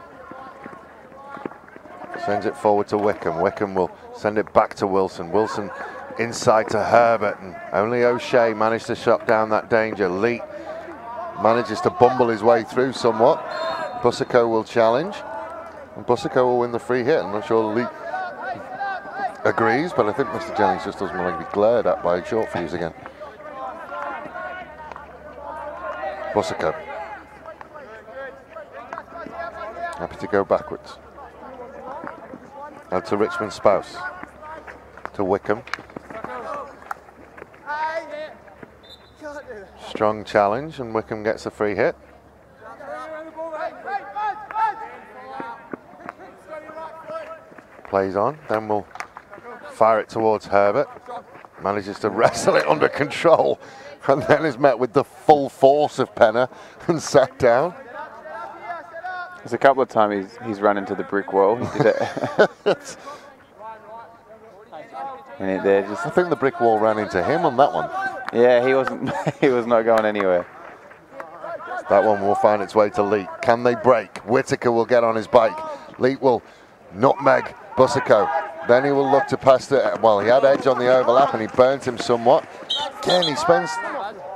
Sends it forward to Wickham. Wickham will send it back to Wilson. Wilson inside to Herbert, and only O'Shea managed to shut down that danger. Lee manages to bumble his way through somewhat. Busico will challenge, and Busico will win the free hit. I'm not sure Lee agrees, but I think Mr. Jennings just doesn't want to be glared at by short fuse again. Busico. Happy to go backwards. Out to Richmond Spouse. To Wickham. Strong challenge, and Wickham gets a free hit. Plays on, then we'll fire it towards Herbert. Manages to wrestle it under control, and then is met with the full force of Penner and sat down. There's a couple of times he's run into the brick wall. He did it. And they're just, I think the brick wall ran into him on that one. yeah, he wasn't. He was not going anywhere. That one will find its way to Leet. Can they break? Whitaker will get on his bike. Leet will nutmeg Busico. Then he will look to pass it. Well, he had Edge on the overlap and he burnt him somewhat. Again, he spends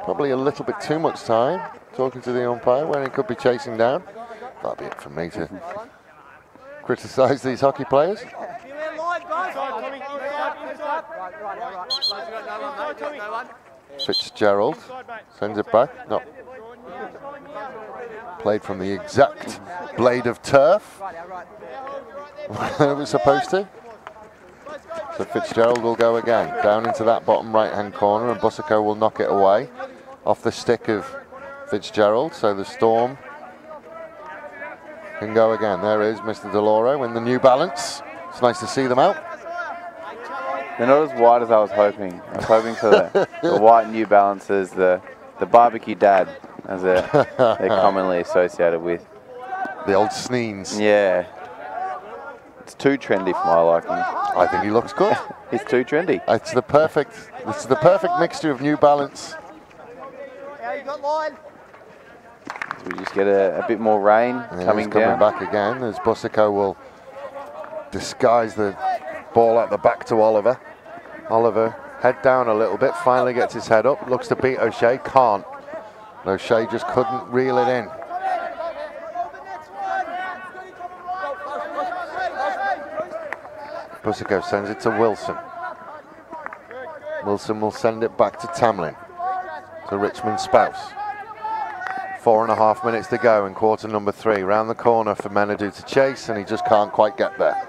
probably a little bit too much time talking to the umpire when he could be chasing down. That'll be it for me to criticise these hockey players. Fitzgerald sends it back. No. Played from the exact blade of turf it was supposed to. So Fitzgerald will go again, down into that bottom right-hand corner, and Busico will knock it away off the stick of Fitzgerald. So the Storm can go again. There is Mr. DeLauro in the New Balance. It's nice to see them out. They're not as wide as I was hoping. I was hoping for the white New Balances, the barbecue dad, as they're commonly associated with. The old Sneens. Yeah. It's too trendy for my liking. I think he looks good. He's too trendy. It's the perfect mixture of New Balance. So we just get a bit more rain coming down. Back again as Busico will disguise the ball at the back to Oliver. Oliver head down a little bit, finally gets his head up, looks to beat O'Shea, can't. O'Shea just couldn't reel it in. Busico sends it to Wilson. Wilson will send it back to Tamlin. To Richmond Spouse. 4.5 minutes to go in quarter number 3. Round the corner for Menadue to chase, and he just can't quite get there.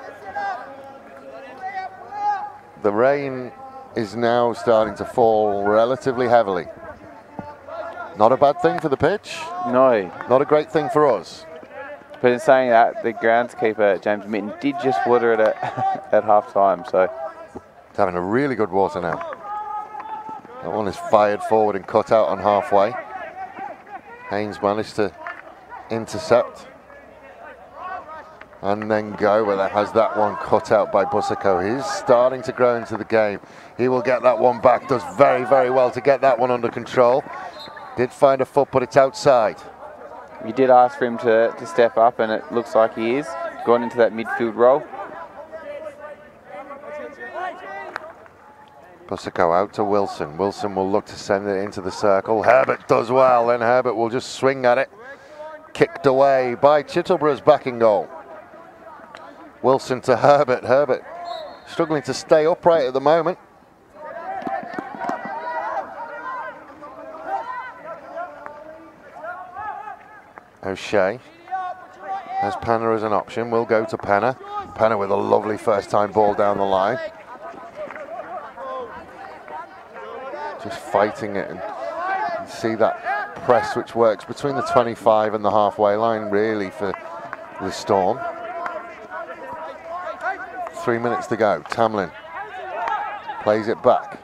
The rain is now starting to fall relatively heavily. Not a bad thing for the pitch. No. Not a great thing for us. But in saying that, the groundskeeper, James Mitten, did just water it at half-time, so. It's having a really good water now. That one is fired forward and cut out on halfway. Haynes managed to intercept and then go, but that has that one cut out by Busico. He's starting to grow into the game. He will get that one back. Does very, very well to get that one under control. Did find a foot, but it's outside. You did ask for him to step up, and it looks like he is. Gone into that midfield role. Busico out to Wilson. Wilson will look to send it into the circle. Herbert does well, then Herbert will just swing at it. Kicked away by Chittleborough's backing goal. Wilson to Herbert. Herbert struggling to stay upright at the moment. O'Shea has Penna as an option. We'll go to Penna. Penna with a lovely first-time ball down the line. Just fighting it, and you see that press which works between the 25 and the halfway line really for the Storm. 3 minutes to go. Tamlin plays it back.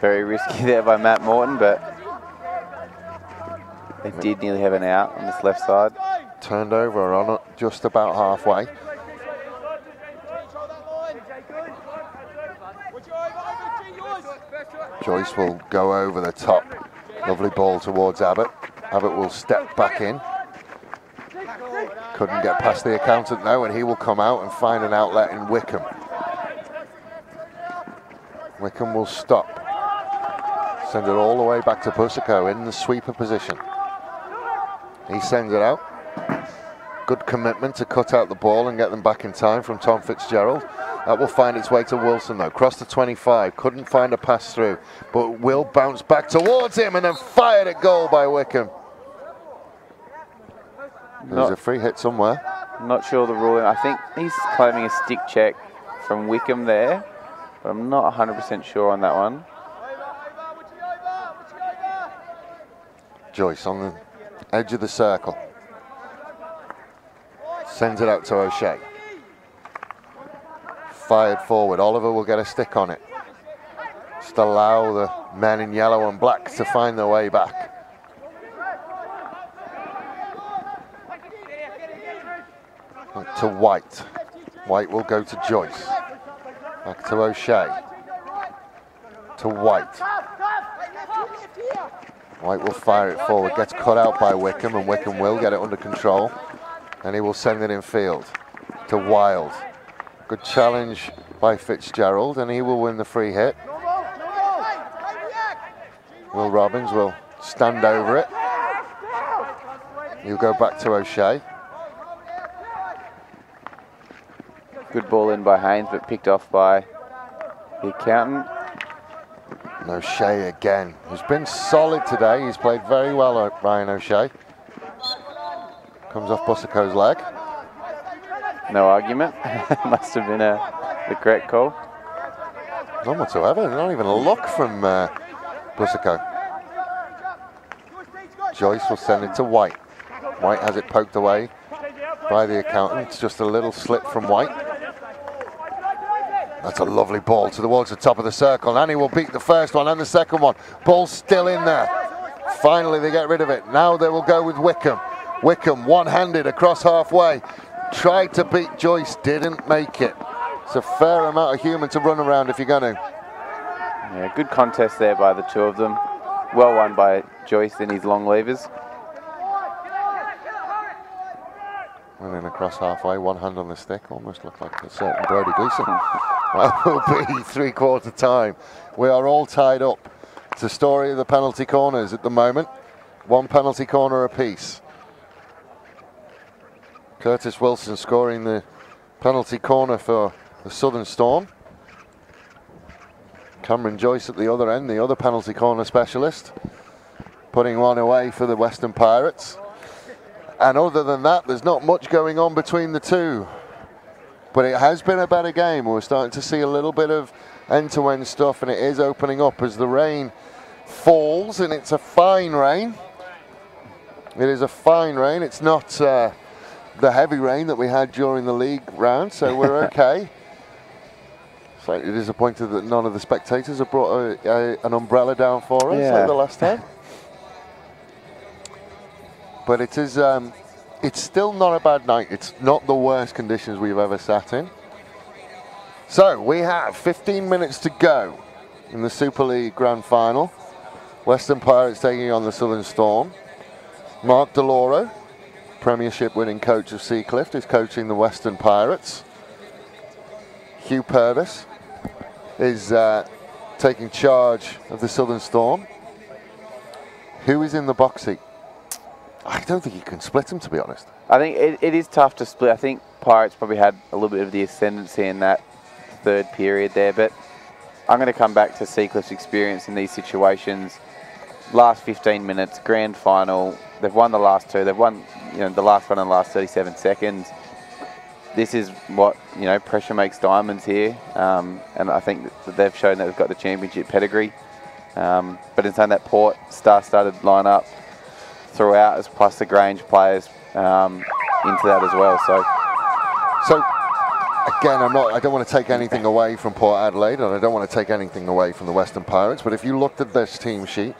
Very risky there by Matt Morton, but they did nearly have an out on this left side. Turned over on just about halfway. Joyce will go over the top. Lovely ball towards Abbott. Abbott will step back in. Couldn't get past the accountant though, and he will come out and find an outlet in Wickham. Wickham will stop. Send it all the way back to Busico in the sweeper position. He sends it out. Good commitment to cut out the ball and get them back in time from Tom Fitzgerald. That will find its way to Wilson though. Cross the 25, couldn't find a pass through, but will bounce back towards him and then fired at goal by Wickham. There's a free hit somewhere. Not sure the ruling. I think he's claiming a stick check from Wickham there, but I'm not 100% sure on that one. Joyce on the edge of the circle. Sends it out to O'Shea. Fired forward. Oliver will get a stick on it. Just allow the men in yellow and black to find their way back. To White. White will go to Joyce. Back to O'Shea. To White. White will fire it forward. Gets cut out by Wickham, and Wickham will get it under control. And he will send it in field to Wild. Good challenge by Fitzgerald, and he will win the free hit. Will Robbins will stand over it. He'll go back to O'Shea. Good ball in by Haynes, but picked off by the accountant. And O'Shea again, who's been solid today. He's played very well, Ryan O'Shea. Comes off Busico's leg. No argument. Must have been the correct call. None whatsoever. Not even a look from Busico. Joyce will send it to White. White has it poked away by the accountant. It's just a little slip from White. That's a lovely ball towards the top of the circle. And he will beat the first one and the second one. Ball's still in there. Finally they get rid of it. Now they will go with Wickham. Wickham one-handed across halfway. Tried to beat Joyce, didn't make it. It's a fair amount of human to run around if you're going to. Yeah, good contest there by the two of them. Well won by Joyce in his long levers. And then across halfway, one hand on the stick. Almost looked like a certain Brody Gleeson. That will be three-quarter time. We are all tied up. It's the story of the penalty corners at the moment. One penalty corner apiece. Curtis Wilson scoring the penalty corner for the Southern Storm. Cameron Joyce at the other end, the other penalty corner specialist, putting one away for the Western Pirates. And other than that, there's not much going on between the two. But it has been a better game. We're starting to see a little bit of end-to-end stuff, and it is opening up as the rain falls, and it's a fine rain. It is a fine rain. It's not the heavy rain that we had during the league round, so we're okay. Slightly disappointed that none of the spectators have brought an umbrella down for us like the last time. But it is, it's still not a bad night. It's not the worst conditions we've ever sat in. So we have 15 minutes to go in the Super League Grand Final. Western Pirates taking on the Southern Storm. Mark DeLauro, Premiership winning coach of Seacliff, is coaching the Western Pirates. Hugh Purvis is taking charge of the Southern Storm. Who is in the box seat? I don't think you can split them, to be honest. I think it is tough to split. I think Pirates probably had a little bit of the ascendancy in that third period there, but I'm going to come back to Seacliff's experience in these situations. last 15 minutes, grand final. They've won the last two. They've won, the last one in the last 37 seconds. This is what, pressure makes diamonds here. And I think that they've shown that they've got the championship pedigree. But in saying that, Port star-studded lineup throughout, plus the Grange players into that as well. So again, I don't want to take anything away from Port Adelaide, and I don't want to take anything away from the Western Pirates. But if you looked at this team sheet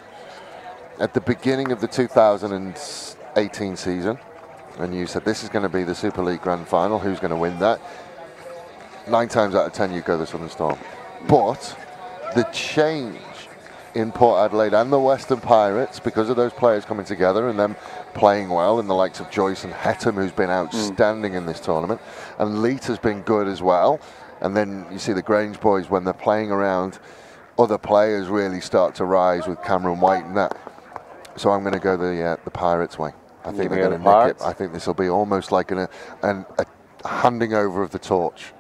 at the beginning of the 2018 season, and you said this is going to be the Super League Grand Final, who's going to win that? 9 times out of 10, you go the Southern Storm. But the change in Port Adelaide and the Western Pirates, because of those players coming together and them playing well, and the likes of Joyce and Hettam, who's been outstanding in this tournament, and Leet has been good as well. And then you see the Grange boys, when they're playing around, other players really start to rise with Cameron White and that. So I'm going to go the Pirates way. I think they're going to nick it. I think this will be almost like a handing over of the torch.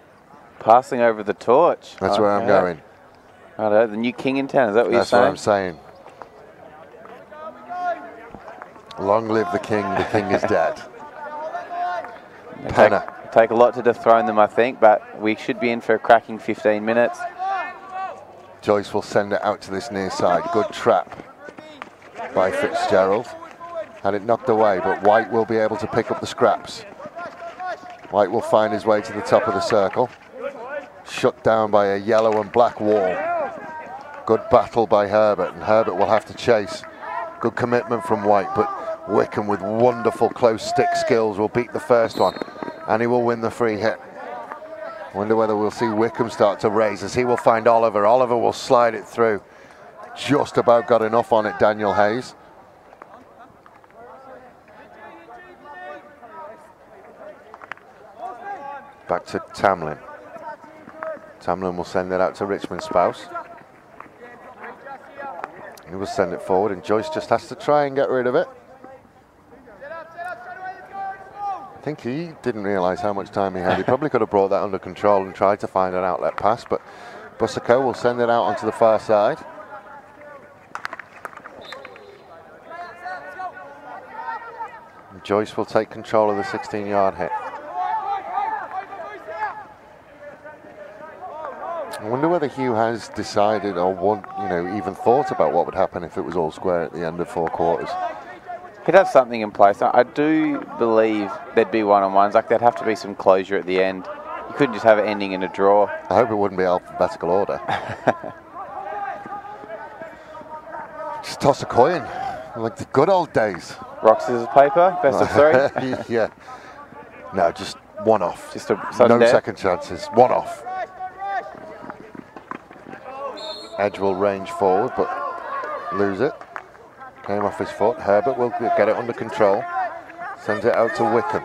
Passing over the torch. That's where I'm going. Righto, the new king in town, is that what you're saying? That's what I'm saying. Long live the king is dead. Penna. Take a lot to dethrone them, I think, but we should be in for a cracking 15 minutes. Joyce will send it out to this near side. Good trap by Fitzgerald. Had it knocked away, but White will be able to pick up the scraps. White will find his way to the top of the circle. Shut down by a yellow and black wall. Good battle by Herbert, and Herbert will have to chase. Good commitment from White, but Wickham with wonderful close stick skills will beat the first one, and he will win the free hit. Wonder whether we'll see Wickham start to raise as he will find Oliver. Oliver will slide it through. Just about got enough on it, Daniel Hayes. Back to Tamlin. Tamlin will send it out to Richmond Spouse. He will send it forward, and Joyce just has to try and get rid of it. I think he didn't realise how much time he had. He probably could have brought that under control and tried to find an outlet pass, but Bussico will send it out onto the far side. And Joyce will take control of the 16-yard hit. I wonder whether Hugh has decided or even thought about what would happen if it was all square at the end of 4 quarters. He'd have something in place. I do believe there'd be one-on-ones. Like, there'd have to be some closure at the end. You couldn't just have it ending in a draw. I hope it wouldn't be alphabetical order. Just toss a coin, like the good old days. Rock, scissors, paper, best of 3. Yeah. No, just one off. Just a sudden no death. Second chances. One off. Edge will range forward, but lose it. Came off his foot. Herbert will get it under control. Sends it out to Wickham.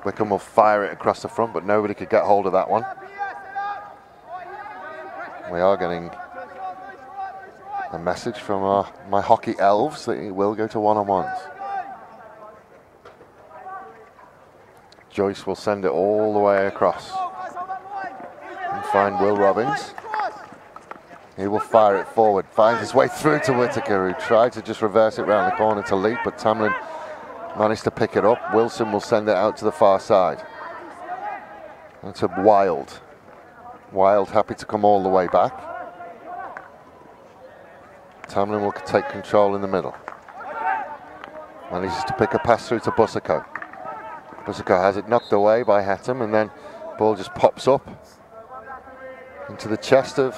Wickham will fire it across the front, but nobody could get hold of that one. We are getting a message from my hockey elves that he will go to one-on-ones. Joyce will send it all the way across and find Will Robbins. He will fire it forward, finds his way through to Whittaker, who tried to just reverse it round the corner to Leap, but Tamlin managed to pick it up. Wilson will send it out to the far side. That's a Wild. Wild happy to come all the way back. Tamlin will take control in the middle. Manages to pick a pass through to Bussico. Bussico has it knocked away by Hettam, and then ball just pops up into the chest of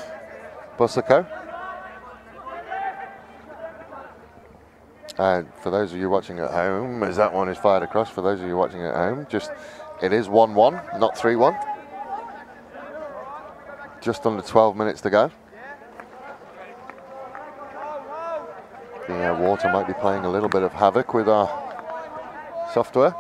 Bussico. And for those of you watching at home, as that one is fired across, for those of you watching at home, it is 1-1, not 3-1. Just under 12 minutes to go. The water might be playing a little bit of havoc with our software.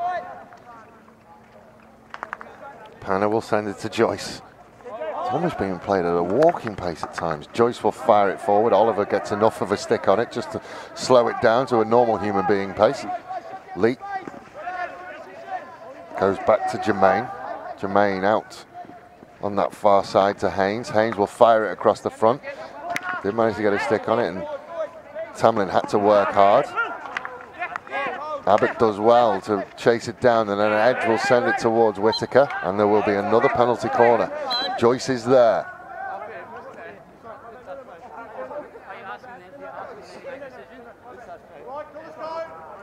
Panna will send it to Joyce. It's almost being played at a walking pace at times. Joyce will fire it forward. Oliver gets enough of a stick on it just to slow it down to a normal human being pace. Leet goes back to Jermaine. Jermaine out on that far side to Haynes. Haynes will fire it across the front. Did manage to get a stick on it, and Tamlin had to work hard. Abbott does well to chase it down, and then Edge will send it towards Whittaker, and there will be another penalty corner. Joyce is there.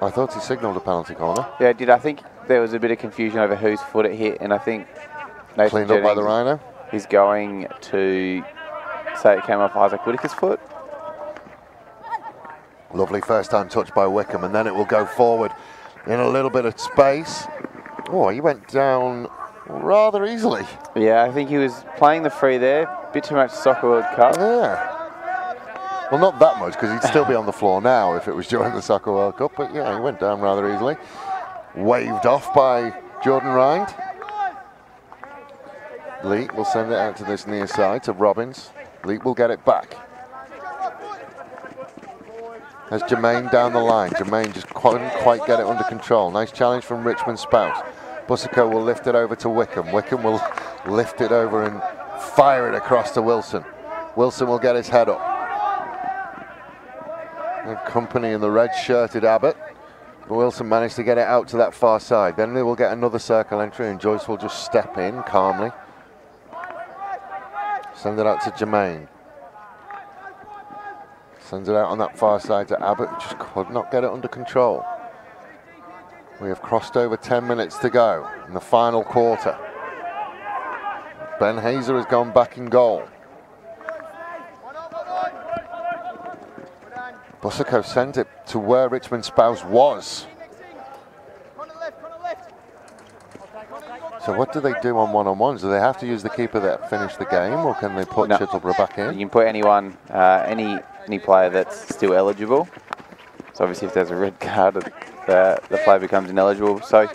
I thought he signalled a penalty corner. Yeah, did. I think there was a bit of confusion over whose foot it hit, and I think Nathan Cleaned up by the Jennings Rhino. is going to say it came off Isaac Whittaker's foot. Lovely first time touch by Wickham, and then it will go forward in a little bit of space. Oh, he went down rather easily. Yeah, I think he was playing the free there. A bit too much Soccer World Cup. Yeah. Well, not that much, because he'd still be on the floor now if it was during the Soccer World Cup, but yeah, he went down rather easily. Waved off by Jordan Rind. Lee will send it out to this near side to Robbins. Lee will get it back. Has Jermaine down the line. Jermaine just couldn't quite get it under control. Nice challenge from Richmond Spouse. Bussico will lift it over to Wickham. Wickham will lift it over and fire it across to Wilson. Wilson will get his head up. And Company in the red-shirted Abbott. Wilson managed to get it out to that far side. Then they will get another circle entry, and Joyce will just step in calmly. Send it out to Jermaine. Sends it out on that far side to Abbott, who just could not get it under control. We have crossed over 10 minutes to go in the final quarter. Ben Hazer has gone back in goal. Bussico sent it to where Richmond Spouse was. So what do they do on one-on-ones? Do they have to use the keeper that finished the game, or can they put Chittleborough back in? You can put anyone, any player that's still eligible. So obviously if there's a red card, the player becomes ineligible. So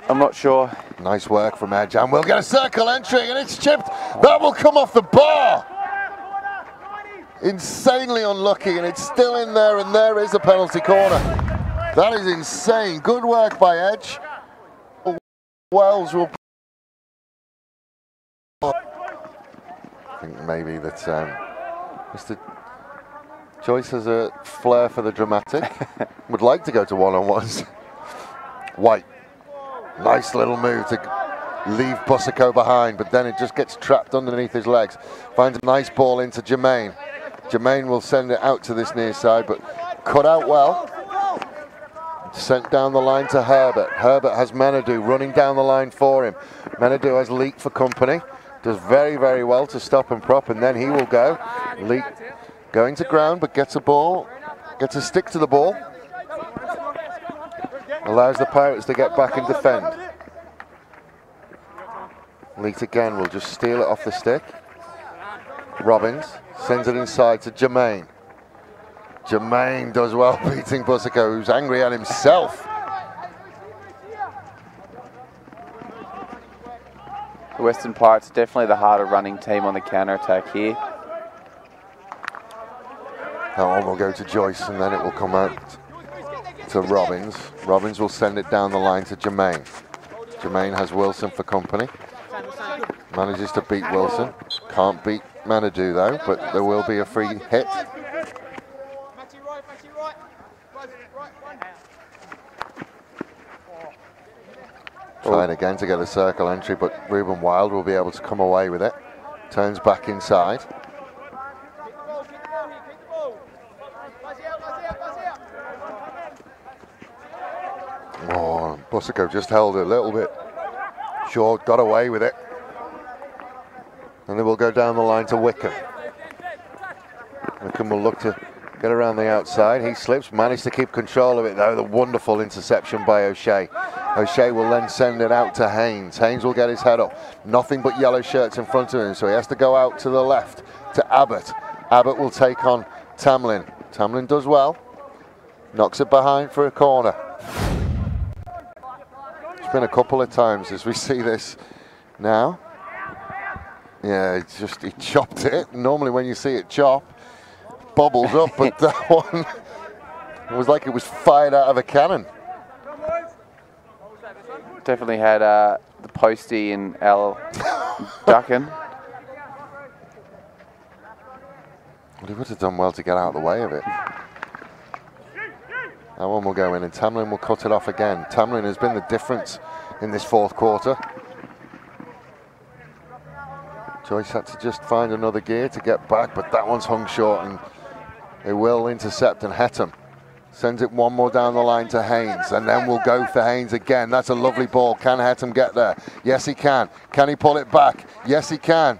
I'm not sure. Nice work from Edge, and we'll get a circle entry, and it's chipped. That will come off the bar. Insanely unlucky, and it's still in there, and there is a penalty corner. That is insane. Good work by Edge. Wells will... I think maybe that Mr. Joyce has a flair for the dramatic. Would like to go to one-on-ones. White. Nice little move to leave Bussico behind, but then it just gets trapped underneath his legs. Finds a nice ball into Jermaine. Jermaine will send it out to this near side, but cut out well. Sent down the line to Herbert. Herbert has Menadou running down the line for him. Menadou has Leak for Company. Does very, very well to stop and prop, and then he will go. Leak going to ground, but gets a ball, gets a stick to the ball. Allows the Pirates to get back and defend. Leak again will just steal it off the stick. Robbins sends it inside to Jermaine. Jermaine does well beating Bussico, who's angry at himself. The Western Pirates are definitely the harder running team on the counter-attack here. That one will go to Joyce, and then it will come out to Robbins. Robbins will send it down the line to Jermaine. Jermaine has Wilson for Company. Manages to beat Wilson. Can't beat Menadou though, but there will be a free hit. Trying again to get a circle entry, but Reuben Wild will be able to come away with it. Turns back inside. Oh, Bussico just held it a little bit short, got away with it. And then we'll go down the line to Wickham. Wickham will look to get around the outside. He slips, managed to keep control of it though. The wonderful interception by O'Shea. O'Shea will then send it out to Haynes. Haynes will get his head up. Nothing but yellow shirts in front of him, so he has to go out to the left to Abbott. Abbott will take on Tamlin. Tamlin does well. Knocks it behind for a corner. It's been a couple of times as we see this now. Yeah, it's just, he chopped it. Normally when you see it chop, bubbles up, but that one, it was like it was fired out of a cannon. Definitely had the postie in Al Duckin. But he would have done well to get out of the way of it. That one will go in and Tamlin will cut it off again. Tamlin has been the difference in this fourth quarter. Joyce had to just find another gear to get back, but that one's hung short and they will intercept, and Hettam sends it one more down the line to Haynes, and then we'll go for Haynes again. That's a lovely ball. Can Hettam get there? Yes, he can. Can he pull it back? Yes, he can.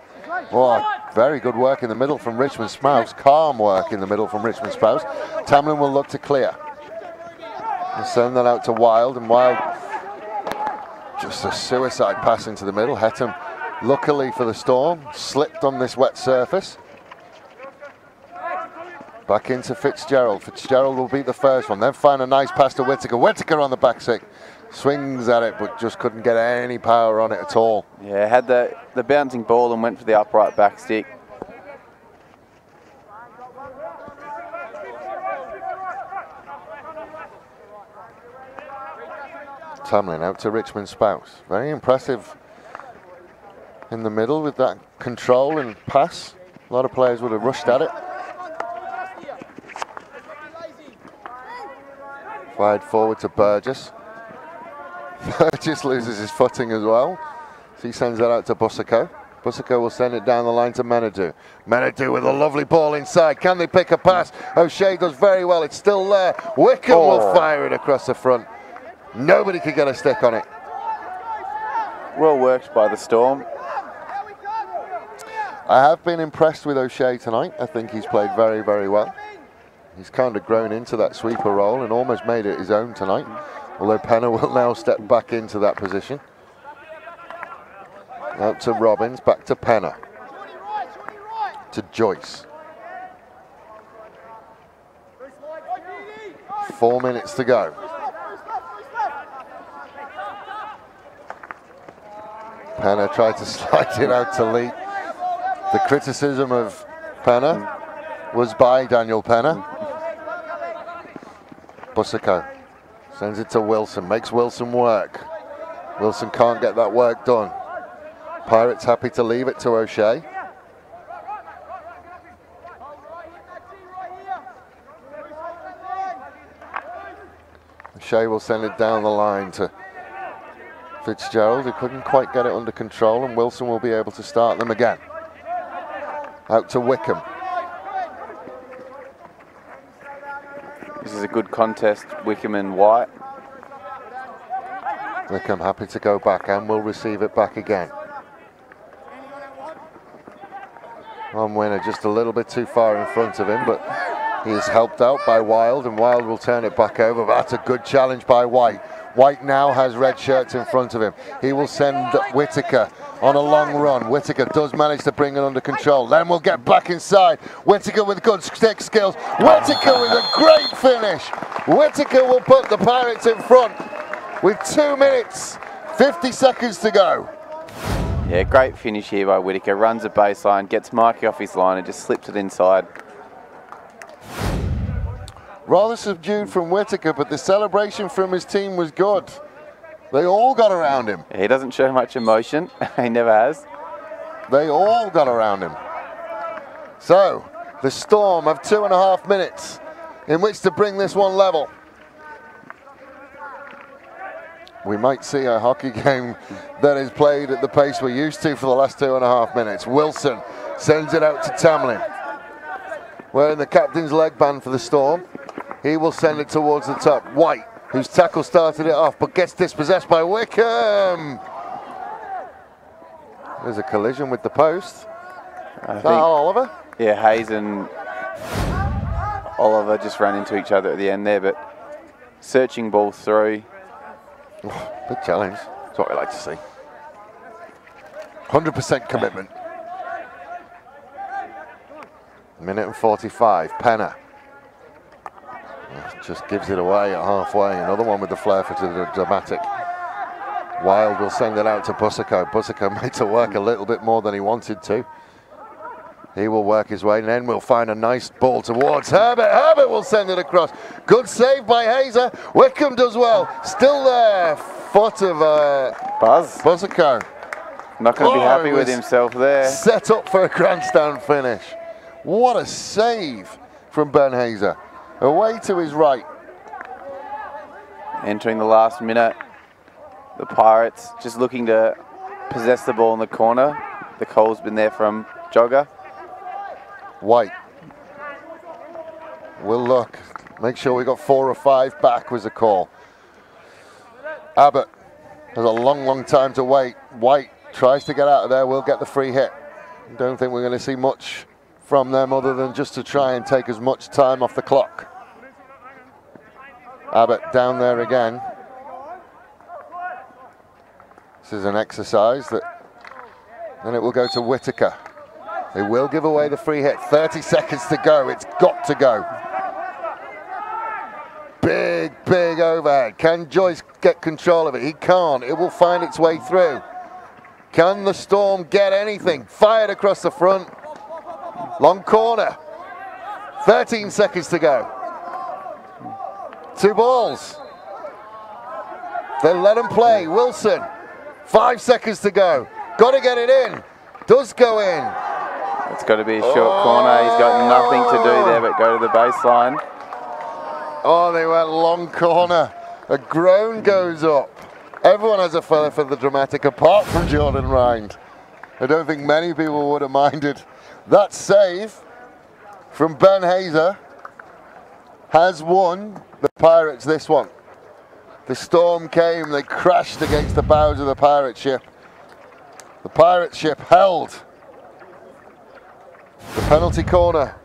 Oh, very good work in the middle from Richmond Spouse. Calm work in the middle from Richmond Spouse. Tamlin will look to clear. And send that out to Wild, and Wild, just a suicide pass into the middle. Hettam, luckily for the Storm, slipped on this wet surface. Back into Fitzgerald. Fitzgerald will beat the first one, then find a nice pass to Whittaker. Whittaker on the back stick. Swings at it, but just couldn't get any power on it at all. Yeah, had the bouncing ball and went for the upright back stick. Tamlin out to Richmond Spouse. Very impressive in the middle with that control and pass. A lot of players would have rushed at it. Wide forward to Burgess. Burgess loses his footing as well. So he sends that out to Busico. Busico will send it down the line to Menadue. Menadue with a lovely ball inside. Can they pick a pass? O'Shea does very well. It's still there. Wickham will fire it across the front. Nobody could get a stick on it. Well worked by the Storm. I have been impressed with O'Shea tonight. I think he's played very, very well. He's kind of grown into that sweeper role and almost made it his own tonight. Although Penner will now step back into that position. Out to Robbins, back to Penner. To Joyce. 4 minutes to go. Penner tried to slide it out to Lee. The criticism of Penner was by Daniel Penner. Busico sends it to Wilson, makes Wilson work. Wilson can't get that work done. Pirates happy to leave it to O'Shea. O'Shea will send it down the line to Fitzgerald, who couldn't quite get it under control, and Wilson will be able to start them again. Out to Wickham. This is a good contest, Wickham and White. Wickham happy to go back and will receive it back again. One winner just a little bit too far in front of him, but he is helped out by Wild, and Wild will turn it back over. That's a good challenge by White. White now has red shirts in front of him. He will send Whittaker on a long run. Whittaker does manage to bring it under control. Then we'll get back inside. Whittaker with good stick skills. Whittaker with a great finish. Whittaker will put the Pirates in front with 2 minutes, 50 seconds to go. Yeah, great finish here by Whittaker. Runs a baseline, gets Mikey off his line and just slips it inside. Rather subdued from Whittaker, but the celebration from his team was good. They all got around him. He doesn't show much emotion. He never has. They all got around him. So, the Storm have 2.5 minutes in which to bring this one level. We might see a hockey game that is played at the pace we're used to for the last 2.5 minutes. Wilson sends it out to Tamlin. Wearing the captain's leg band for the Storm. He will send it towards the top. White, whose tackle started it off, but gets dispossessed by Wickham. There's a collision with the post. I think Oliver? Yeah, Hayes and Oliver just ran into each other at the end there, but searching ball through. Oh, big challenge. That's what we like to see. 100% commitment. Minute and 45. Penner. Just gives it away at halfway. Another one with the flair for the dramatic. Wild will send it out to Busico. Busico made to work a little bit more than he wanted to. He will work his way, and then we'll find a nice ball towards Herbert. Herbert will send it across. Good save by Hazer. Wickham does well. Still there. Foot of Busico. Not going to be happy with himself there. Set up for a grandstand finish. What a save from Ben Hazer. Away to his right. Entering the last minute, the Pirates just looking to possess the ball in the corner. The call's been there from Jogger. White will look. Make sure we got 4 or 5 back was a call. Abbott has a long time to wait. White tries to get out of there, will get the free hit. Don't think we're going to see much from them other than just to try and take as much time off the clock. Abbott down there again. This is an exercise that, and it will go to Whitaker. They will give away the free hit. 30 seconds to go. It's got to go. Big overhead. Can Joyce get control of it? He can't. It will find its way through. Can the Storm get anything? Fired across the front. Long corner. 13 seconds to go. 2 balls. They let him play. Wilson. 5 seconds to go. Got to get it in. Does go in. It's got to be a short corner. He's got nothing to do there but go to the baseline. Oh, they went long corner. A groan goes up. Everyone has a fella for the dramatic, apart from Jordan Rind. I don't think many people would have minded. That save from Ben Hazer has won the Pirates this one. The Storm came, they crashed against the bows of the pirate ship. The pirate ship held the penalty corner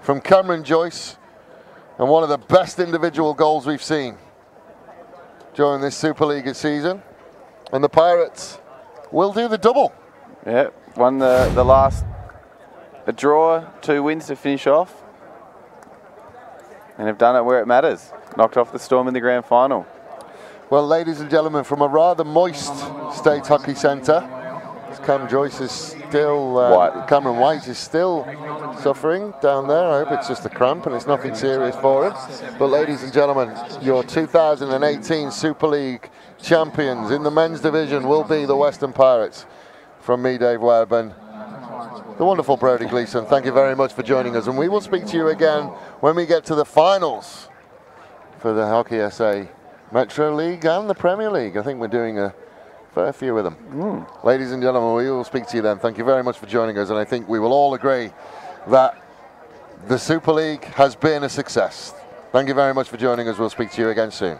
from Cameron Joyce, and one of the best individual goals we've seen during this Superliga season. And the Pirates will do the double. Yeah, won the last, a draw, 2 wins to finish off. And have done it where it matters. Knocked off the Storm in the grand final. Well, ladies and gentlemen, from a rather moist State Hockey Centre, Cameron Joyce is still, Cameron White is still suffering down there. I hope it's just a cramp and it's nothing serious for him. But ladies and gentlemen, your 2018 Super League champions in the men's division will be the Western Pirates. From me, Dave Webb, and the wonderful Brodie Gleeson. Thank you very much for joining us, and we will speak to you again when we get to the finals for the Hockey SA Metro League and the Premier League. I think we're doing a fair few of them. Ladies and gentlemen, we will speak to you then. Thank you very much for joining us, and I think we will all agree that the Super League has been a success. Thank you very much for joining us. We'll speak to you again soon.